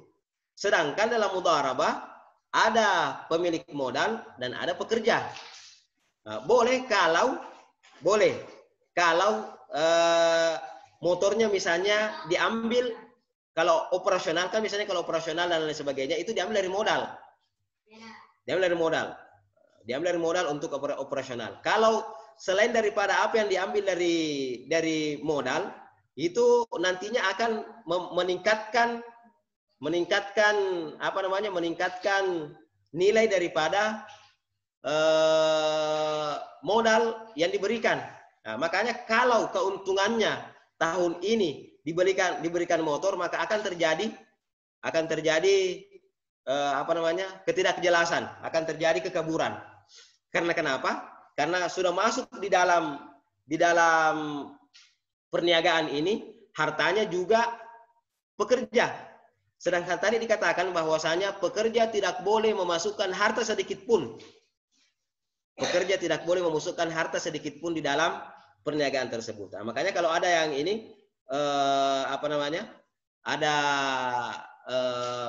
Sedangkan dalam mudharabah ada pemilik modal dan ada pekerja. Boleh kalau motornya misalnya diambil, kalau operasional kan misalnya, kalau operasional dan lain sebagainya itu diambil dari modal. Diambil dari modal untuk operasional. Kalau selain daripada apa yang diambil dari modal, itu nantinya akan meningkatkan apa namanya? Meningkatkan nilai daripada modal yang diberikan. Nah, makanya kalau keuntungannya tahun ini diberikan motor, maka akan terjadi apa namanya? Ketidakjelasan, akan terjadi kekaburan. Karena kenapa? Karena sudah masuk di dalam perniagaan ini hartanya juga pekerja. Sedangkan tadi dikatakan bahwasanya pekerja tidak boleh memasukkan harta sedikit pun. Pekerja tidak boleh memasukkan harta sedikit pun di dalam perniagaan tersebut. Nah, makanya kalau ada yang ini apa namanya? Ada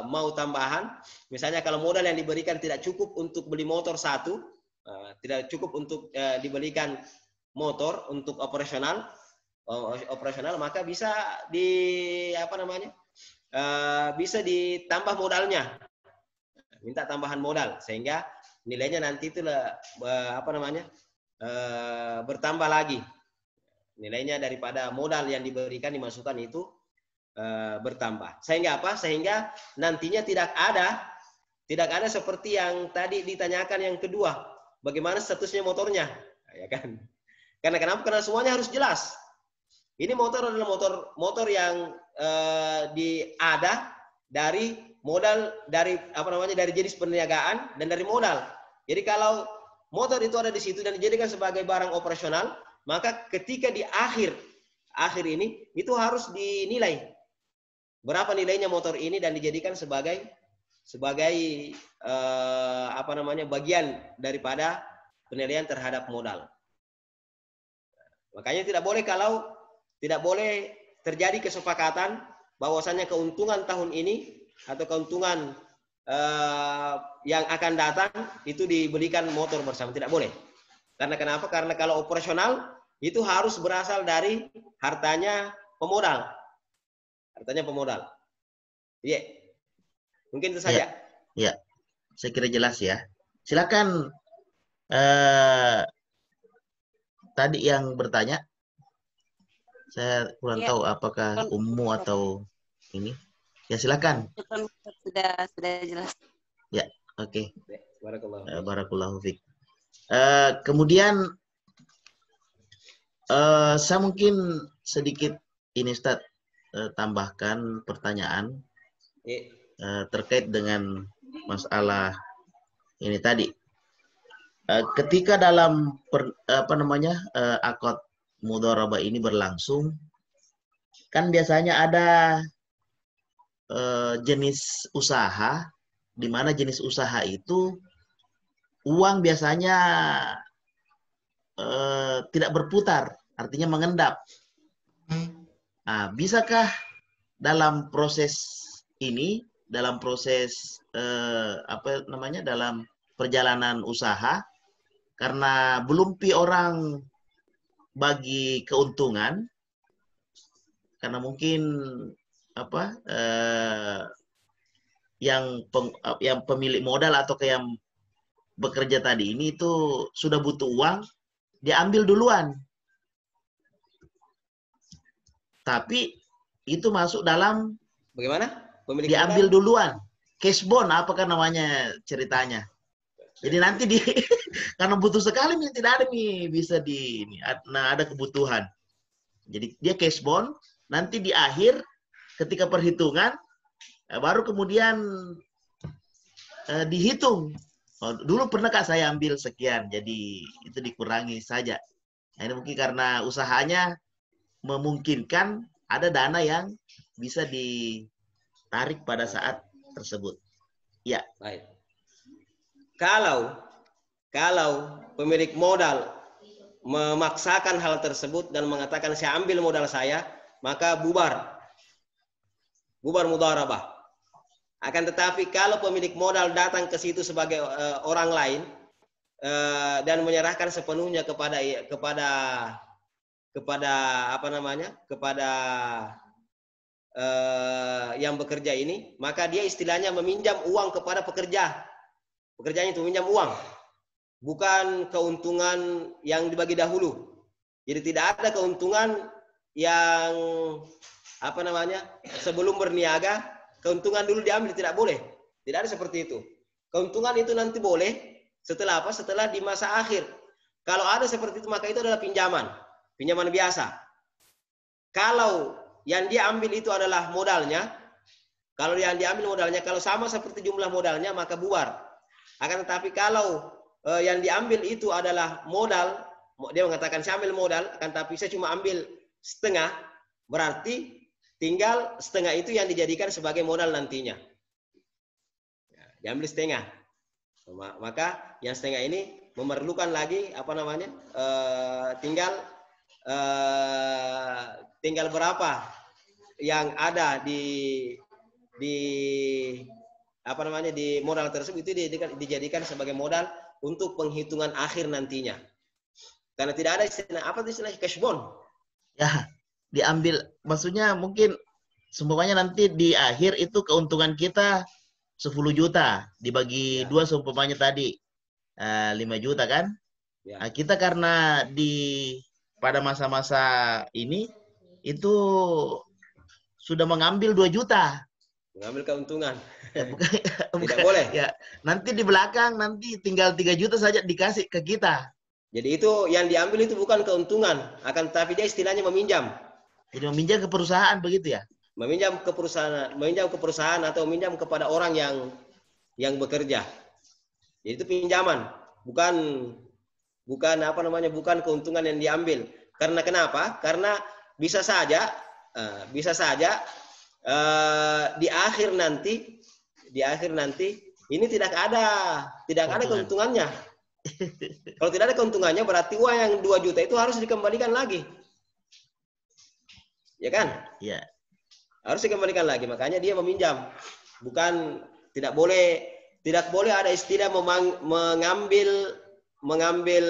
mau tambahan, misalnya kalau modal yang diberikan tidak cukup untuk beli motor satu, tidak cukup untuk dibelikan motor untuk operasional, maka bisa bisa ditambah modalnya, minta tambahan modal sehingga nilainya nanti itu bertambah lagi, nilainya daripada modal yang diberikan dimasukkan itu bertambah. Sehingga apa? Sehingga nantinya tidak ada seperti yang tadi ditanyakan yang kedua, bagaimana statusnya motornya, ya kan? Karena kenapa? Karena semuanya harus jelas. Ini motor adalah motor yang ada dari modal, dari dari jenis perniagaan dan dari modal. Jadi kalau motor itu ada di situ dan dijadikan sebagai barang operasional, maka ketika di akhir ini itu harus dinilai berapa nilainya motor ini dan dijadikan sebagai bagian daripada penilaian terhadap modal. Makanya tidak boleh terjadi kesepakatan bahwasanya keuntungan tahun ini atau keuntungan yang akan datang itu dibelikan motor bersama. Tidak boleh. Karena kenapa? Karena kalau operasional itu harus berasal dari hartanya pemodal. Hartanya pemodal. Iya. Mungkin itu saja. Ya, saya kira jelas ya. Silakan tadi yang bertanya. Saya kurang tahu apakah umum atau ini. Ya, silakan. Sudah jelas. Ya, oke. Barakallahu fiik. Kemudian saya mungkin sedikit ini Ustaz tambahkan pertanyaan terkait dengan masalah ini tadi. Ketika dalam akad mudharabah ini berlangsung, kan biasanya ada jenis usaha, di mana jenis usaha itu uang biasanya tidak berputar, artinya mengendap. Nah, bisakah dalam proses ini, dalam proses dalam perjalanan usaha, karena belum orang bagi keuntungan, karena mungkin yang pemilik modal atau yang bekerja tadi ini itu sudah butuh uang, diambil duluan. Tapi itu masuk dalam bagaimana? Diambil duluan. Cash bond apakah namanya ceritanya. Jadi nanti karena butuh sekali nih, tidak ada nih bisa ada kebutuhan. Jadi dia cash bond, nanti di akhir ketika perhitungan baru kemudian dihitung. Dulu pernah Kak saya ambil sekian, jadi itu dikurangi saja. Nah, ini mungkin karena usahanya memungkinkan ada dana yang bisa ditarik pada saat tersebut. Ya. Baik. Kalau pemilik modal memaksakan hal tersebut dan mengatakan saya ambil modal saya, maka bubar mudharabah. Akan tetapi kalau pemilik modal datang ke situ sebagai orang lain dan menyerahkan sepenuhnya kepada yang bekerja ini, maka dia istilahnya meminjam uang kepada pekerja. Pekerjaannya itu meminjam uang, bukan keuntungan yang dibagi dahulu. Jadi tidak ada keuntungan yang sebelum berniaga keuntungan dulu diambil, tidak boleh. Tidak ada seperti itu. Keuntungan itu nanti boleh setelah Setelah di masa akhir. Kalau ada seperti itu maka itu adalah pinjaman biasa. Kalau yang dia ambil itu adalah modalnya, kalau sama seperti jumlah modalnya maka bubar. Akan tetapi kalau yang diambil itu adalah modal, dia mengatakan saya ambil modal, akan tapi saya cuma ambil setengah, berarti tinggal setengah itu yang dijadikan sebagai modal nantinya. Diambil setengah, maka yang setengah ini memerlukan lagi tinggal berapa yang ada di modal tersebut, itu dijadikan sebagai modal untuk penghitungan akhir nantinya. Karena tidak ada istilah cash bond. Ya, diambil, maksudnya mungkin semuanya nanti di akhir itu keuntungan kita 10 juta dibagi dua seumpamanya tadi 5 juta kan. Ya. Nah, kita karena pada masa-masa ini itu sudah mengambil 2 juta. Mengambil keuntungan. Tidak boleh. Ya, nanti di belakang nanti tinggal 3 juta saja dikasih ke kita. Jadi itu yang diambil itu bukan keuntungan, akan tetapi dia istilahnya meminjam. Jadi meminjam ke perusahaan begitu ya? meminjam ke perusahaan atau meminjam kepada orang yang bekerja. Itu pinjaman, bukan apa namanya, bukan keuntungan yang diambil. Karena kenapa? Karena bisa saja di akhir nanti ini tidak ada keuntungannya. Kalau tidak ada keuntungannya berarti uang yang 2 juta itu harus dikembalikan lagi. Ya kan? Iya. Harus dikembalikan lagi. Makanya dia meminjam. Bukan, tidak boleh ada istilah mengambil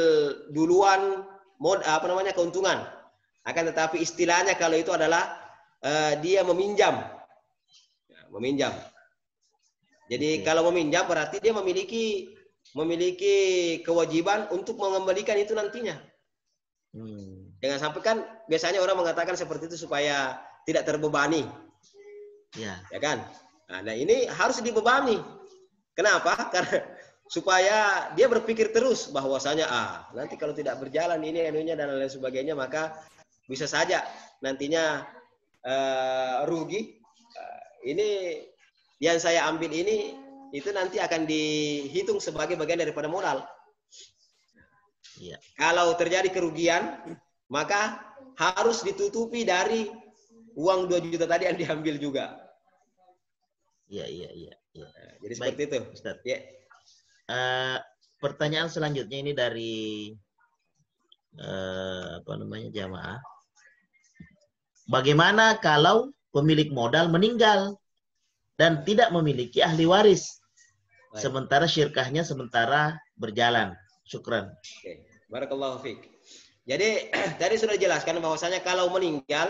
duluan keuntungan. Akan tetapi istilahnya kalau itu adalah dia meminjam. Ya, meminjam. Jadi kalau meminjam berarti dia memiliki kewajiban untuk mengembalikan itu nantinya. Jangan sampai, kan biasanya orang mengatakan seperti itu supaya tidak terbebani. Ya kan? Nah, ini harus dibebani. Kenapa? Karena supaya dia berpikir terus bahwasanya nanti kalau tidak berjalan ini anunya dan lain sebagainya, maka bisa saja nantinya rugi. Ini yang saya ambil ini itu nanti akan dihitung sebagai bagian daripada modal. Kalau terjadi kerugian, maka harus ditutupi dari uang 2 juta tadi yang diambil juga. Iya. Jadi seperti itu, Ustaz. Ya. Pertanyaan selanjutnya ini dari jamaah. Bagaimana kalau pemilik modal meninggal dan tidak memiliki ahli waris, sementara syirkahnya berjalan? Syukran. Oke. Barakallahu fiik. Jadi tadi sudah dijelaskan bahwasanya kalau meninggal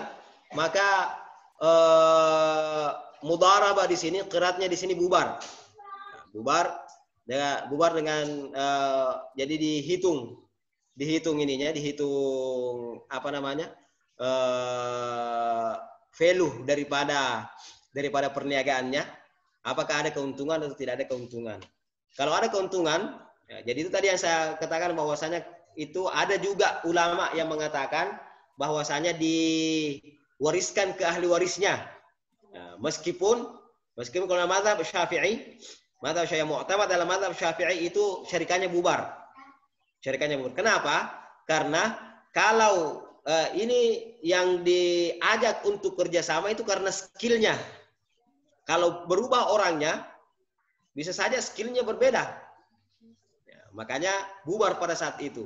maka mudharabah di sini, qiratnya di sini bubar. Bubar dengan jadi dihitung value daripada perniagaannya, apakah ada keuntungan atau tidak ada keuntungan. Kalau ada keuntungan, jadi itu tadi yang saya katakan bahwasanya itu ada juga ulama yang mengatakan bahwasanya diwariskan ke ahli warisnya. Meskipun kalau mazhab Syafi'i mu'tamad dalam mazhab Syafi'i itu syarikannya bubar. Kenapa? Karena kalau ini yang diajak untuk kerjasama itu karena skillnya. Kalau berubah orangnya, bisa saja skillnya berbeda. Ya, makanya bubar pada saat itu.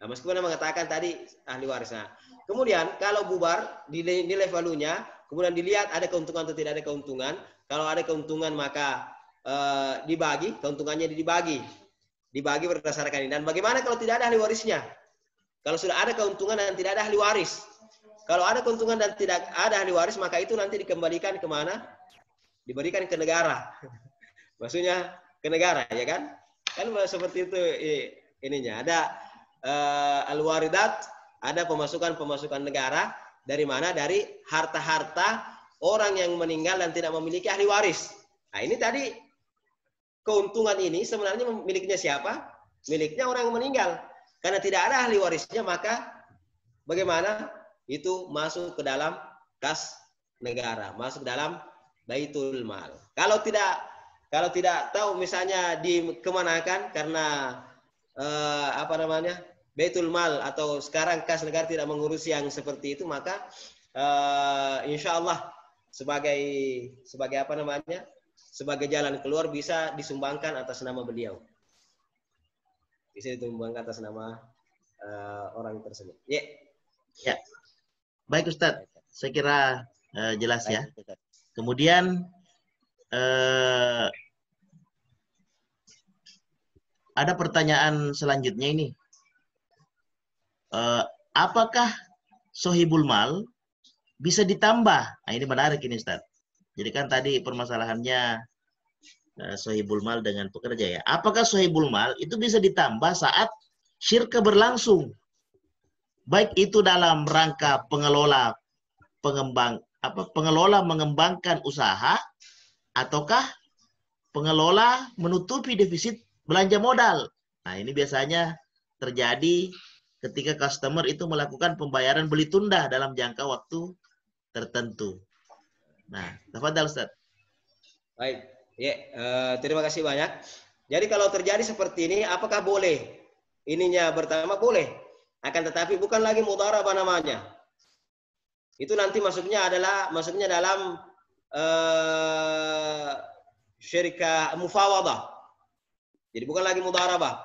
Nah, meskipun mengatakan tadi ahli waris. Nah, kemudian kalau bubar, nilai valuenya, kemudian dilihat ada keuntungan atau tidak ada keuntungan. Kalau ada keuntungan maka dibagi, keuntungannya dibagi berdasarkan ini. Dan bagaimana kalau tidak ada ahli warisnya? Kalau sudah ada keuntungan dan tidak ada ahli waris. Kalau ada keuntungan dan tidak ada ahli waris, maka itu nanti dikembalikan kemana? Diberikan ke negara. Maksudnya ke negara, ya kan? Kan seperti itu ininya. Ada al-waridat, ada pemasukan negara. Dari mana? Dari harta-harta orang yang meninggal dan tidak memiliki ahli waris. Nah, ini tadi keuntungan ini sebenarnya miliknya siapa? Miliknya orang yang meninggal. Karena tidak ada ahli warisnya, maka bagaimana? Itu masuk ke dalam kas negara, masuk dalam baitul mal. Kalau tidak tahu misalnya dikemanakan karena baitul mal atau sekarang kas negara tidak mengurusi yang seperti itu, maka insya Allah sebagai jalan keluar bisa disumbangkan atas nama beliau. Bisa ditumbangkan atas nama orang tersebut. Ya. Baik Ustadz, saya kira jelas ya. Kemudian ada pertanyaan selanjutnya ini. Apakah sohibul mal bisa ditambah? Nah, ini menarik ini Ustadz. Jadi kan tadi permasalahannya sohibul mal dengan pekerja ya. Apakah sohibul mal itu bisa ditambah saat syirka berlangsung? Baik itu dalam rangka pengelola mengembangkan usaha, ataukah pengelola menutupi defisit belanja modal. Nah, ini biasanya terjadi ketika customer itu melakukan pembayaran beli tunda dalam jangka waktu tertentu. Nah, tafadhal Ustaz. Baik. Ya, terima kasih banyak. Jadi kalau terjadi seperti ini, apakah boleh? Ininya pertama boleh. Akan tetapi bukan lagi mudharabah namanya. Itu nanti masuknya dalam syirkah mufawadah. Jadi bukan lagi mudharabah.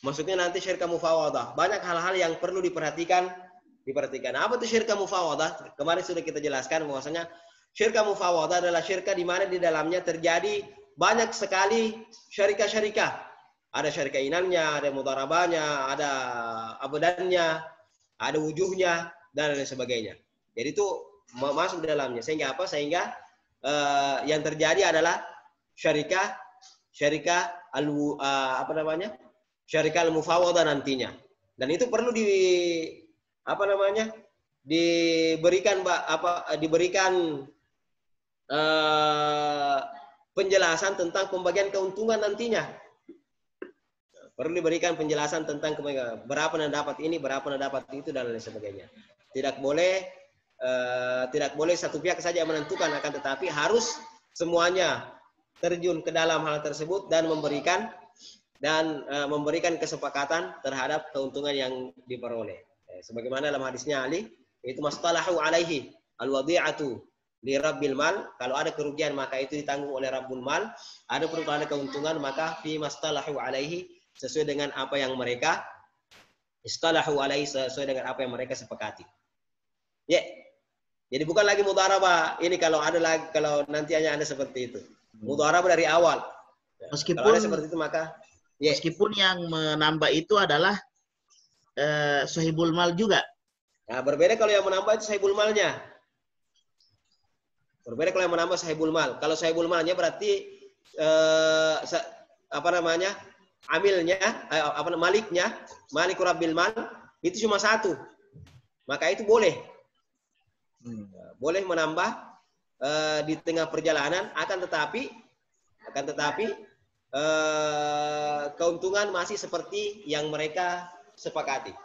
Masuknya nanti syirkah mufawadah. Banyak hal-hal yang perlu diperhatikan. Apa itu syirkah mufawadah? Kemarin sudah kita jelaskan bahwasanya syirkah mufawadah adalah syirkah di mana di dalamnya terjadi banyak sekali syarikah-syarikah. Ada syarikah inannya, ada mudharabahnya, ada abadannya, ada wujuhnya, dan lain sebagainya. Jadi itu masuk di dalamnya. Sehingga apa? Sehingga yang terjadi adalah syarikah syarikah al-mufawadah nantinya. Dan itu perlu diberikan penjelasan tentang pembagian keuntungan nantinya. Perlu diberikan penjelasan tentang berapa yang dapat ini, berapa yang dapat itu, dan lain sebagainya. Tidak boleh satu pihak saja menentukan, akan tetapi harus semuanya terjun ke dalam hal tersebut dan memberikan kesepakatan terhadap keuntungan yang diperoleh. Sebagaimana dalam hadisnya Ali, itu mastalahu alaihi al-wadi'atu li rabbil mal. Kalau ada kerugian maka itu ditanggung oleh rabbul mal. Adapun kalau ada keuntungan maka fi mastalahu alaihi, sesuai dengan apa yang mereka sepakati. Ya. Jadi bukan lagi mudharabah. Ini kalau nanti hanya ada seperti itu. Mudharabah dari awal. Kalau ada seperti itu maka meskipun yang menambah itu adalah sahibul mal juga. Nah, berbeda kalau yang menambah itu sahibul malnya. Berbeda kalau yang menambah sahibul mal. Kalau sahibul malnya berarti amilnya, maliknya, malik rabbil mal itu cuma satu. Maka itu boleh. Boleh menambah di tengah perjalanan, akan tetapi keuntungan masih seperti yang mereka sepakati.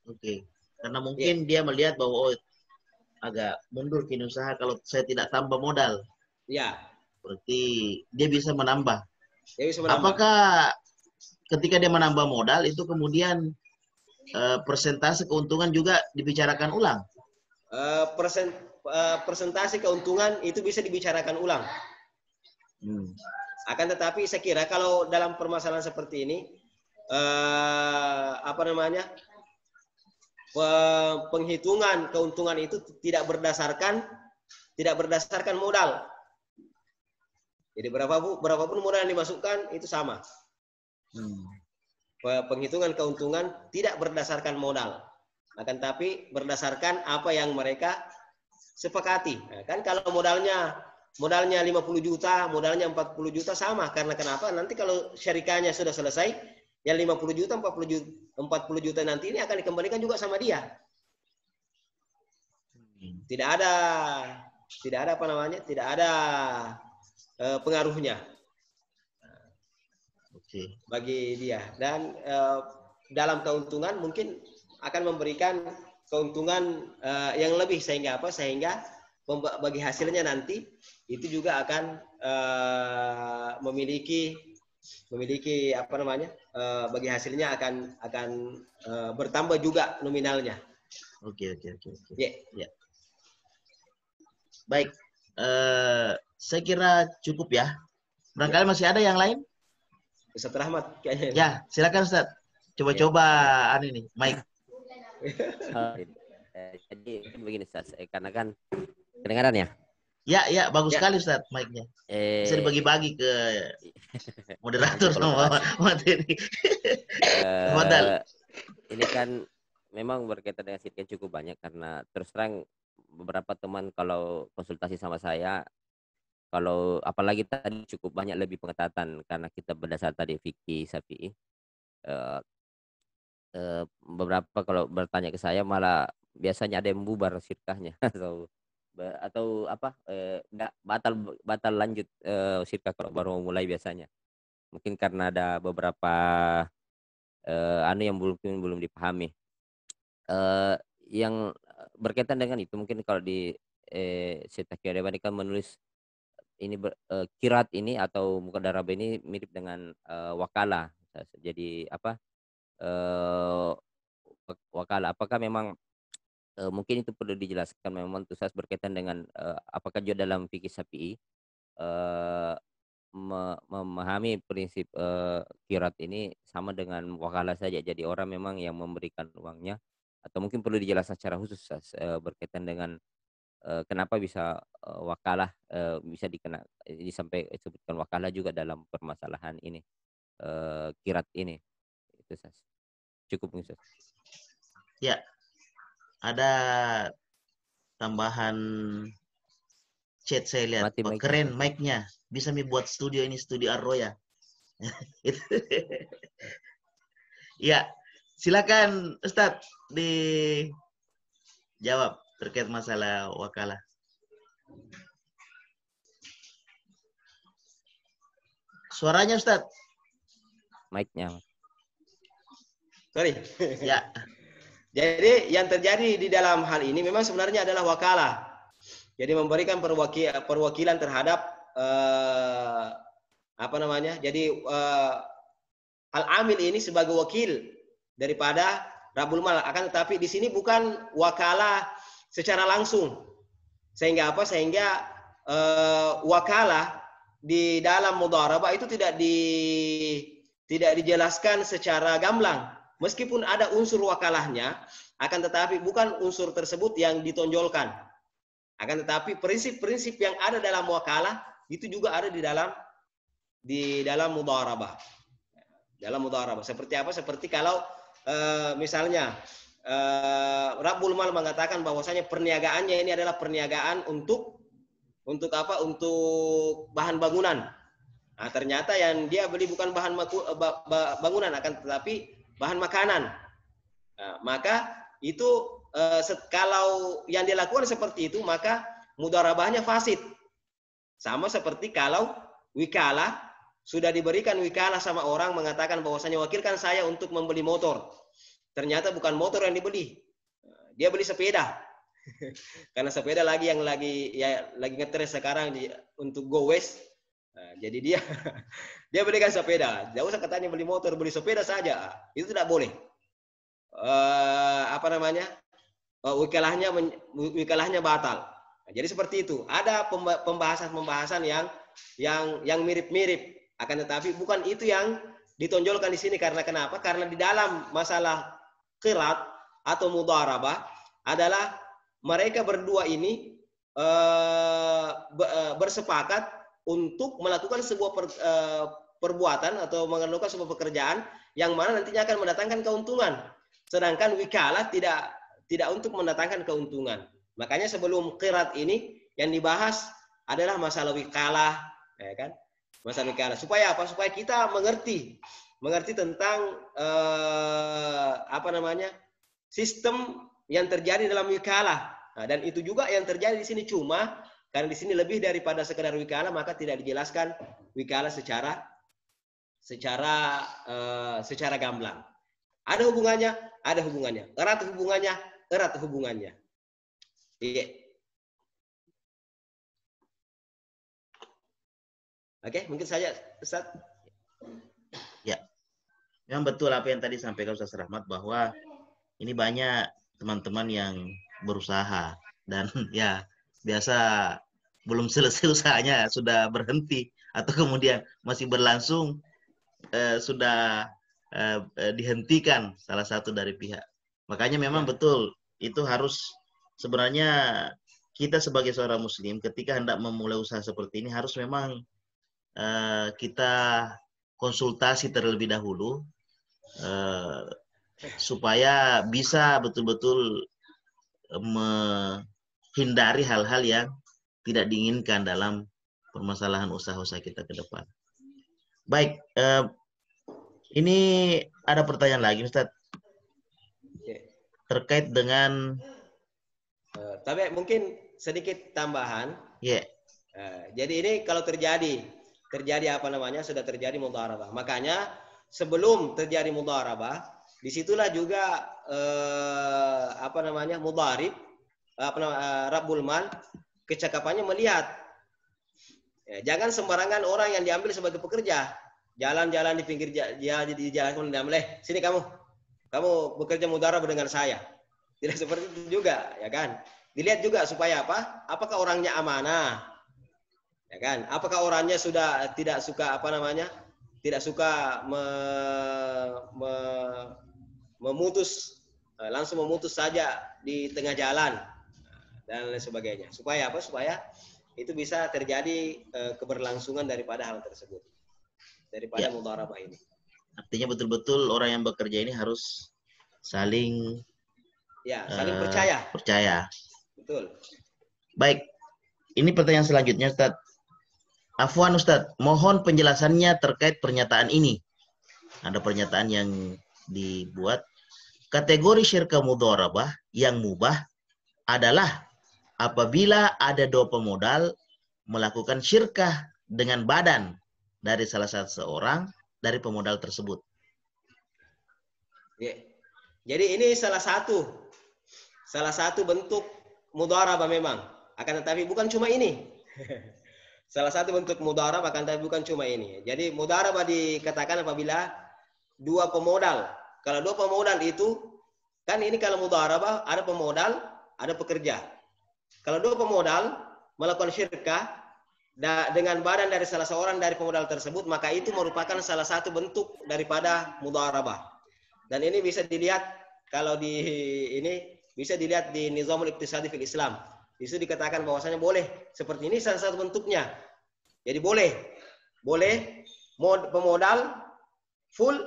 Oke. Karena mungkin dia melihat bahwa agak mundur kini usaha kalau saya tidak tambah modal. Ya. Berarti dia bisa menambah. Dia bisa menambah. Apakah ketika dia menambah modal itu kemudian persentase keuntungan juga dibicarakan ulang? Persentase keuntungan itu bisa dibicarakan ulang. Akan tetapi saya kira kalau dalam permasalahan seperti ini, penghitungan keuntungan itu tidak berdasarkan modal. Jadi berapapun modal yang dimasukkan itu sama. Penghitungan keuntungan tidak berdasarkan modal, akan tapi berdasarkan apa yang mereka sepakati. Nah, kan kalau modalnya 50 juta, modalnya 40 juta sama. Karena kenapa? Nanti kalau syarikahnya sudah selesai, yang 50 juta, 40 juta nanti ini akan dikembalikan juga sama dia. Tidak ada pengaruhnya bagi dia. Dan dalam keuntungan mungkin akan memberikan keuntungan yang lebih, sehingga apa? Sehingga bagi hasilnya nanti itu juga akan memiliki bagi hasilnya akan bertambah juga nominalnya. Oke. Yeah. Baik, saya kira cukup ya. Barangkali masih ada yang lain? Ustaz Rahmat kayaknya. Ya, silakan Ustaz. Coba-coba ini mic. Jadi begini Ustaz, karena kan kedengaran ya? Ya, bagus sekali Ustaz mic-nya. Bisa dibagi-bagi ke moderator sama materi. Ini kan memang berkaitan dengan sirkan cukup banyak, karena terus terang beberapa teman kalau konsultasi sama saya, kalau apalagi tadi cukup banyak lebih pengetatan karena kita berdasar tadi fikih Syafi'i. Beberapa kalau bertanya ke saya malah biasanya ada yang bubar sirkahnya atau nggak batal lanjut sirkah kalau baru mulai biasanya. Mungkin karena ada beberapa yang belum dipahami. Yang berkaitan dengan itu mungkin kalau di Syekh Taqiyuddin kan menulis ini kirat ini atau muqadarabah ini mirip dengan wakalah. Jadi apa? Wakalah. Apakah memang mungkin itu perlu dijelaskan memang Ustaz berkaitan dengan apakah juga dalam fikih Syafi'i memahami prinsip kirat ini sama dengan wakalah saja. Jadi orang memang yang memberikan uangnya atau mungkin perlu dijelaskan secara khusus Ustaz, berkaitan dengan kenapa bisa wakalah bisa sampai disebutkan wakalah juga dalam permasalahan ini kirat ini. Itu Ustaz. Cukup Ustaz. Ya, ada tambahan chat saya lihat. Mati Wah, mic-nya. keren mic-nya. Bisa buat studio ini, studio Arroya. Ya, silakan Ustadz dijawab terkait masalah wakalah. Suaranya Ustadz. Mic-nya. Sorry. Ya. Jadi yang terjadi di dalam hal ini memang sebenarnya adalah wakalah. Jadi memberikan perwakilan terhadap apa namanya? Jadi al-amil ini sebagai wakil daripada Rabbul Mal. Akan tetapi di sini bukan wakalah secara langsung. Sehingga apa? Sehingga wakalah di dalam mudharabah itu tidak dijelaskan secara gamblang. Meskipun ada unsur wakalahnya, akan tetapi bukan unsur tersebut yang ditonjolkan. Akan tetapi prinsip-prinsip yang ada dalam wakalah itu juga ada di dalam mudharabah. Dalam mudharabah. Seperti apa? Seperti kalau misalnya Rabbul Mal mengatakan bahwasanya perniagaannya ini adalah perniagaan untuk apa? Untuk bahan bangunan. Nah, ternyata yang dia beli bukan bahan bangunan, akan tetapi bahan makanan. Nah, maka itu kalau yang dilakukan seperti itu, maka mudharabahnya fasid. Sama seperti kalau wikalah, sudah diberikan wikalah sama orang mengatakan bahwasanya wakilkan saya untuk membeli motor. Ternyata bukan motor yang dibeli. Dia beli sepeda. Karena sepeda lagi ngetres sekarang untuk go west. Nah, jadi dia belikan sepeda. Tidak usah katanya beli motor, beli sepeda saja. Itu tidak boleh. Apa namanya? Wikalahnya batal. Nah, jadi seperti itu. Ada pembahasan yang mirip-mirip. Akan tetapi bukan itu yang ditonjolkan di sini. Karena kenapa? Karena di dalam masalah qirat atau mudharabah adalah mereka berdua ini bersepakat untuk melakukan sebuah perbuatan atau melakukan sebuah pekerjaan yang mana nantinya akan mendatangkan keuntungan. Sedangkan wikalah tidak untuk mendatangkan keuntungan. Makanya sebelum qirat ini yang dibahas adalah masalah wikalah, ya kan? Masalah wikalah. Supaya apa? Supaya kita mengerti tentang apa namanya? Sistem yang terjadi dalam wikalah. Nah, dan itu juga yang terjadi di sini, cuma karena di sini lebih daripada sekedar wikalah, maka tidak dijelaskan wikalah secara gamblang. Ada hubungannya, ada hubungannya. Erat hubungannya. Iya. Oke, mungkin saja Ustaz. Ya. Memang betul apa yang tadi sampaikan Ustaz Rahmat, bahwa ini banyak teman-teman yang berusaha dan ya biasa belum selesai usahanya sudah berhenti atau kemudian masih berlangsung sudah dihentikan salah satu dari pihak. Makanya memang betul itu harus sebenarnya kita sebagai seorang muslim ketika hendak memulai usaha seperti ini harus memang kita konsultasi terlebih dahulu supaya bisa betul-betul menghindari hal-hal yang tidak diinginkan dalam permasalahan usaha-usaha kita ke depan. Baik, ini ada pertanyaan lagi Ustaz. Terkait dengan tapi mungkin sedikit tambahan. Jadi ini kalau terjadi apa namanya, sudah terjadi mudharabah. Makanya sebelum terjadi mudharabah, disitulah juga apa namanya, mudharib Rabbul Mal, kecakapannya melihat. Ya, jangan sembarangan orang yang diambil sebagai pekerja. Jalan-jalan di pinggir jalan, di jalan diambil, sini kamu bekerja mudarabah dengan saya. Tidak seperti itu juga, ya kan? Dilihat juga supaya apa? Apakah orangnya amanah? Ya kan? Apakah orangnya sudah tidak suka tidak suka memutus, langsung memutus saja di tengah jalan dan lain sebagainya. Supaya apa? Supaya itu bisa terjadi keberlangsungan daripada hal tersebut, daripada mudharabah ini. Artinya betul-betul orang yang bekerja ini harus saling percaya. Betul. Baik, ini pertanyaan selanjutnya, Ustaz. Afwan Ustaz, mohon penjelasannya terkait pernyataan ini. Ada pernyataan yang dibuat, kategori syirka mudharabah yang mubah adalah apabila ada dua pemodal melakukan syirkah dengan badan dari salah satu seorang dari pemodal tersebut. Ya. Jadi ini salah satu bentuk mudharabah memang. Akan tetapi bukan cuma ini. Salah satu bentuk mudharabah akan tetapi bukan cuma ini. Jadi mudharabah dikatakan apabila dua pemodal. Kalau dua pemodal itu kan ini kalau mudharabah ada pemodal, ada pekerja. Kalau dua pemodal melakukan syirkah dengan badan dari salah seorang dari pemodal tersebut, maka itu merupakan salah satu bentuk daripada mudharabah. Dan ini bisa dilihat kalau bisa dilihat di Nizamul Iqtisadi fil Islam. Di situ dikatakan bahwasanya boleh seperti ini salah satu bentuknya. Jadi boleh pemodal full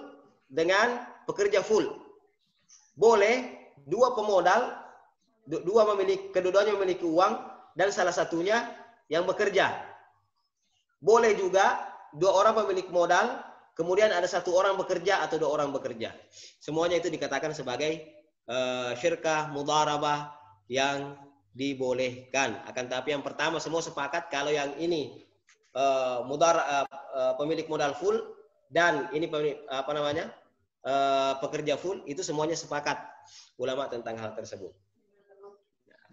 dengan pekerja full. Boleh dua pemodal, keduanya memiliki uang dan salah satunya yang bekerja. Boleh juga dua orang pemilik modal, kemudian ada satu orang bekerja atau dua orang bekerja. Semuanya itu dikatakan sebagai syirkah mudharabah yang dibolehkan. Akan tapi yang pertama semua sepakat kalau yang ini pemilik modal full dan ini pekerja full, itu semuanya sepakat ulama tentang hal tersebut.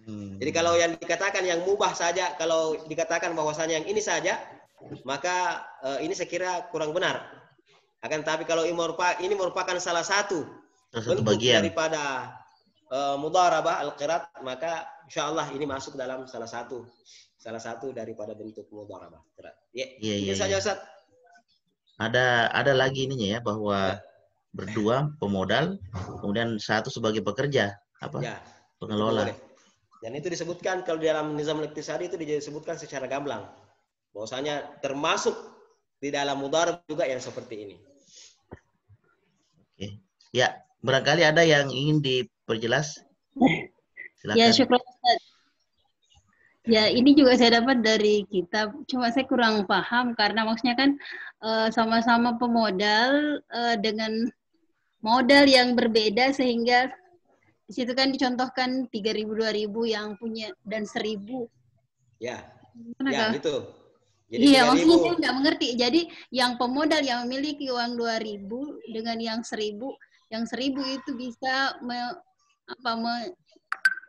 Jadi kalau yang dikatakan yang mubah saja, kalau dikatakan bahwasanya yang ini saja, maka ini saya kira kurang benar. Akan tapi kalau ini merupakan salah satu bentuk bagian daripada mudharabah al-qirat, maka insyaallah ini masuk dalam salah satu daripada bentuk mudharabah. Itu saja Ustaz. Ada lagi ininya ya, bahwa berdua pemodal, kemudian satu sebagai pekerja, pengelola. Dan itu disebutkan kalau di dalam Nizamul Iqtisadi itu disebutkan secara gamblang. Bahwasanya termasuk di dalam mudharabah juga yang seperti ini. Oke. Ya, barangkali ada yang ingin diperjelas. Silakan. Ya, syukur. Ya, ini juga saya dapat dari kitab. Cuma saya kurang paham karena maksudnya kan sama-sama pemodal dengan modal yang berbeda sehingga di situ kan dicontohkan 3.000, 2.000 yang punya dan 1.000. Ya, itu. Jadi iya, maksudnya saya nggak mengerti. Jadi yang pemodal yang memiliki uang 2.000 dengan yang 1.000, yang 1.000 itu bisa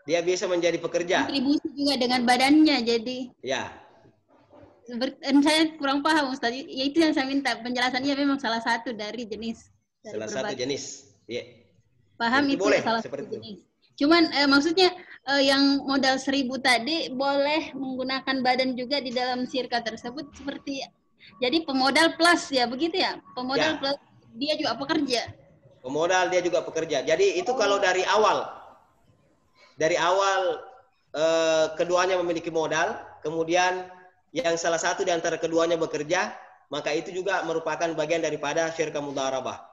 dia bisa menjadi pekerja. Kontribusi juga dengan badannya, jadi. Ya. Saya kurang paham, Ustaz. Ya itu yang saya minta penjelasannya, memang salah satu dari jenis. Salah satu jenis. Iya. Paham itu boleh, salah satu jenis. Cuman maksudnya yang modal 1.000 tadi boleh menggunakan badan juga di dalam syirkah tersebut seperti, jadi pemodal plus ya, begitu ya? Pemodal plus dia juga pekerja. Pemodal dia juga pekerja. Jadi itu kalau dari awal keduanya memiliki modal, kemudian yang salah satu di antara keduanya bekerja, maka itu juga merupakan bagian daripada syirkah mudharabah.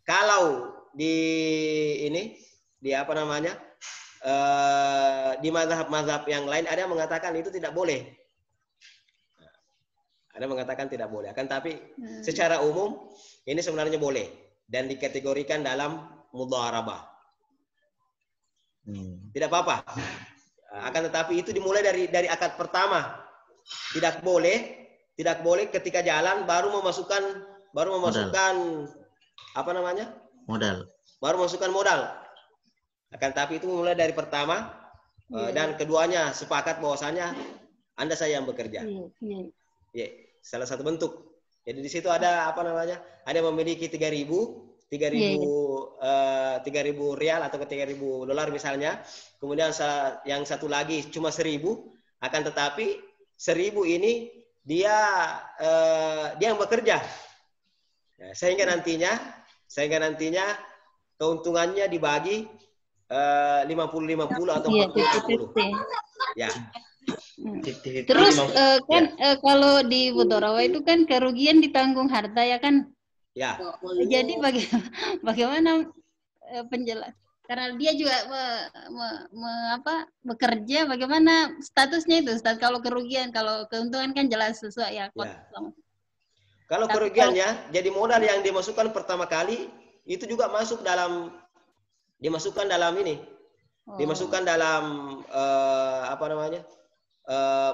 Kalau di mazhab-mazhab yang lain ada yang mengatakan itu tidak boleh. Ada yang mengatakan tidak boleh. Akan tapi secara umum ini sebenarnya boleh dan dikategorikan dalam mudharabah. Tidak apa-apa. Akan tetapi itu dimulai dari akad pertama. Tidak boleh ketika jalan baru memasukkan modal. Baru masukkan modal. Akan tapi itu mulai dari pertama Dan keduanya sepakat bahwasanya Anda saya yang bekerja. Ya, salah satu bentuk. Jadi di situ ada apa namanya? Ada yang memiliki 3.000 rial atau 3.000 dolar misalnya. Kemudian yang satu lagi cuma 1.000. Akan tetapi 1.000 ini dia yang bekerja. Nah, sehingga nantinya keuntungannya dibagi 50-50 atau 40-40. Ya. Terus kalau di Mudorowo itu kan kerugian ditanggung harta ya kan? Ya. Jadi bagaimana penjelas? Karena dia juga bekerja, bagaimana statusnya itu? Kalau kerugian, kalau keuntungan kan jelas sesuai ya. Kalau kerugiannya, jadi modal yang dimasukkan pertama kali itu juga dimasukkan dalam ini, dimasukkan dalam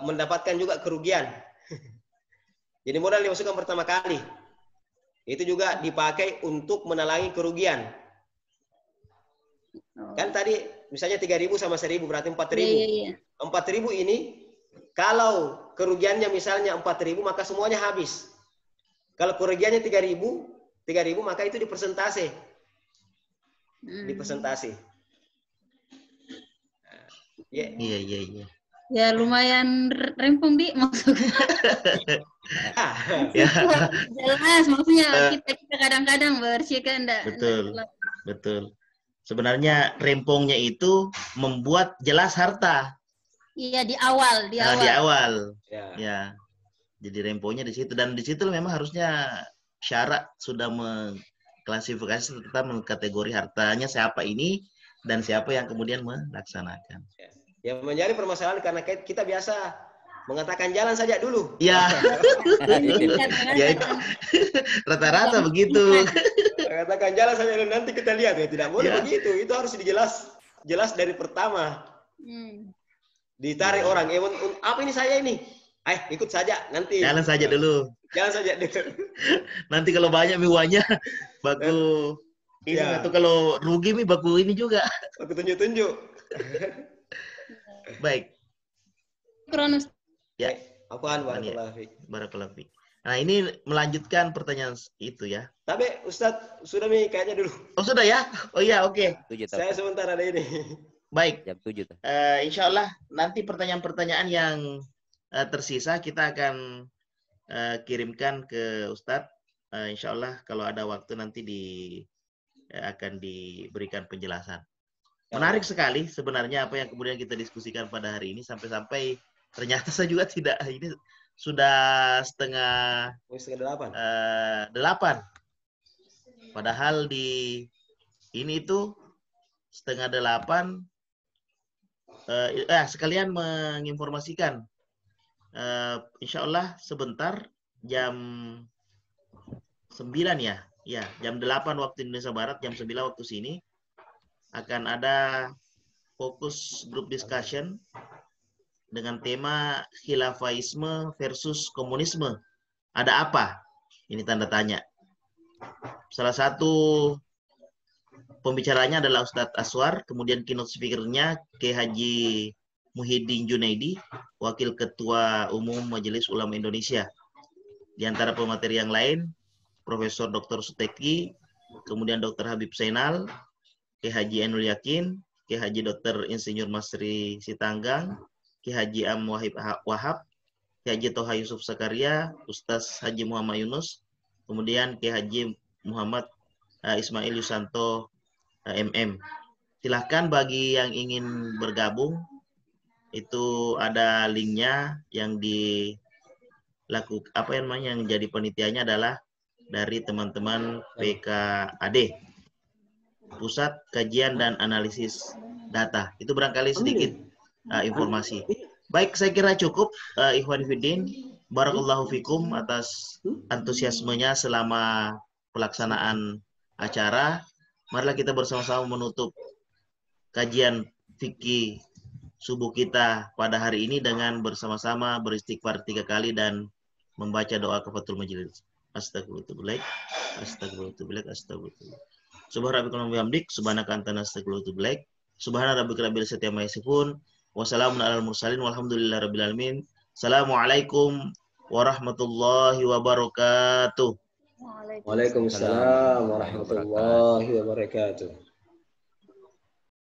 mendapatkan juga kerugian. Jadi modal dimasukkan pertama kali itu juga dipakai untuk menalangi kerugian. Kan tadi misalnya 3.000 sama 1.000 berarti 4.000. 4.000 ini kalau kerugiannya misalnya 4.000 maka semuanya habis. Kalau kerugiannya 3.000 maka itu dipersentase. Dipersentase. Iya. Ya lumayan rempong di maksudnya. Jelas maksudnya kita kadang-kadang bersihkan Betul. Sebenarnya rempongnya itu membuat jelas harta. Iya di awal. Di awal. Ya. Jadi rempongnya di situ dan di situ memang harusnya syarat sudah mengklasifikasi serta mengkategori hartanya siapa ini dan siapa yang kemudian melaksanakan. Yang menjadi permasalahan karena kita biasa mengatakan jalan saja dulu. Ya. Ya itu rata-rata begitu. Katakan jalan saja dulu nanti kita lihat ya, tidak boleh begitu. Itu harus jelas dari pertama. Ditarik orang, apa ini saya ini? Ikut saja nanti. Jalan saja dulu. Nanti kalau banyak miwanya baku ini atau kalau rugi baku ini juga. Baku tunjuk-tunjuk. Baik. Kronos. Ya. Apaan Barakallahu fiik. Nah, ini melanjutkan pertanyaan itu ya. Tapi Ustadz sudah kayaknya dulu. Oh, sudah ya? Oh iya, oke. Saya sebentar ada ini. Baik. Jam 7. Insya Allah nanti pertanyaan-pertanyaan yang tersisa kita akan kirimkan ke Ustadz. Insya Allah kalau ada waktu nanti akan diberikan penjelasan. Menarik sekali sebenarnya apa yang kemudian kita diskusikan pada hari ini sampai-sampai ternyata saya juga tidak ini sudah setengah 8. Padahal di ini itu setengah 8. Sekalian menginformasikan insya Allah sebentar jam 9 ya. Ya, jam 8 waktu Indonesia Barat, jam 9 waktu sini akan ada fokus group discussion dengan tema khilafaisme versus komunisme. Ada apa? Ini tanda tanya. Salah satu pembicaranya adalah Ustadz Aswar, kemudian keynote speaker-nya Kiai Haji Muhyiddin Junaidi, Wakil Ketua Umum Majelis Ulama Indonesia. Di antara pemateri yang lain, Profesor Dr. Suteki, kemudian Dr. Habib Zainal, Kiai Haji Ainul Yakin, Kiai Haji Dr. Insinyur Masri Sitanggang, Kiai Haji Am Wahab, Kiai Haji Toha Yusuf Sakaria, Ustaz Haji Muhammad Yunus, kemudian Kiai Haji Muhammad Ismail Yusanto MM. Silahkan bagi yang ingin bergabung, itu ada linknya yang yang jadi panitianya adalah dari teman-teman PKAD. Pusat Kajian dan Analisis Data. Itu barangkali sedikit informasi. Baik, saya kira cukup Ikhwan Fiddin. Barakallahu fikum atas antusiasmenya selama pelaksanaan acara. Marilah kita bersama-sama menutup kajian fikih subuh kita pada hari ini dengan bersama-sama beristighfar 3 kali dan membaca doa kafatul majelis. Astagfirullahaladzim. Astagfirullahaladzim. Astagfirullahaladzim. Subhanaka wa bihamdik, subhanaka anta nastaghfiruka wa atubu ilaik. Subhana rabbika rabbil izzati amma yasifun, Wassalamun alal mursalin walhamdulillahirabbil alamin. Assalamualaikum warahmatullahi wabarakatuh. Waalaikumsalam warahmatullahi wabarakatuh.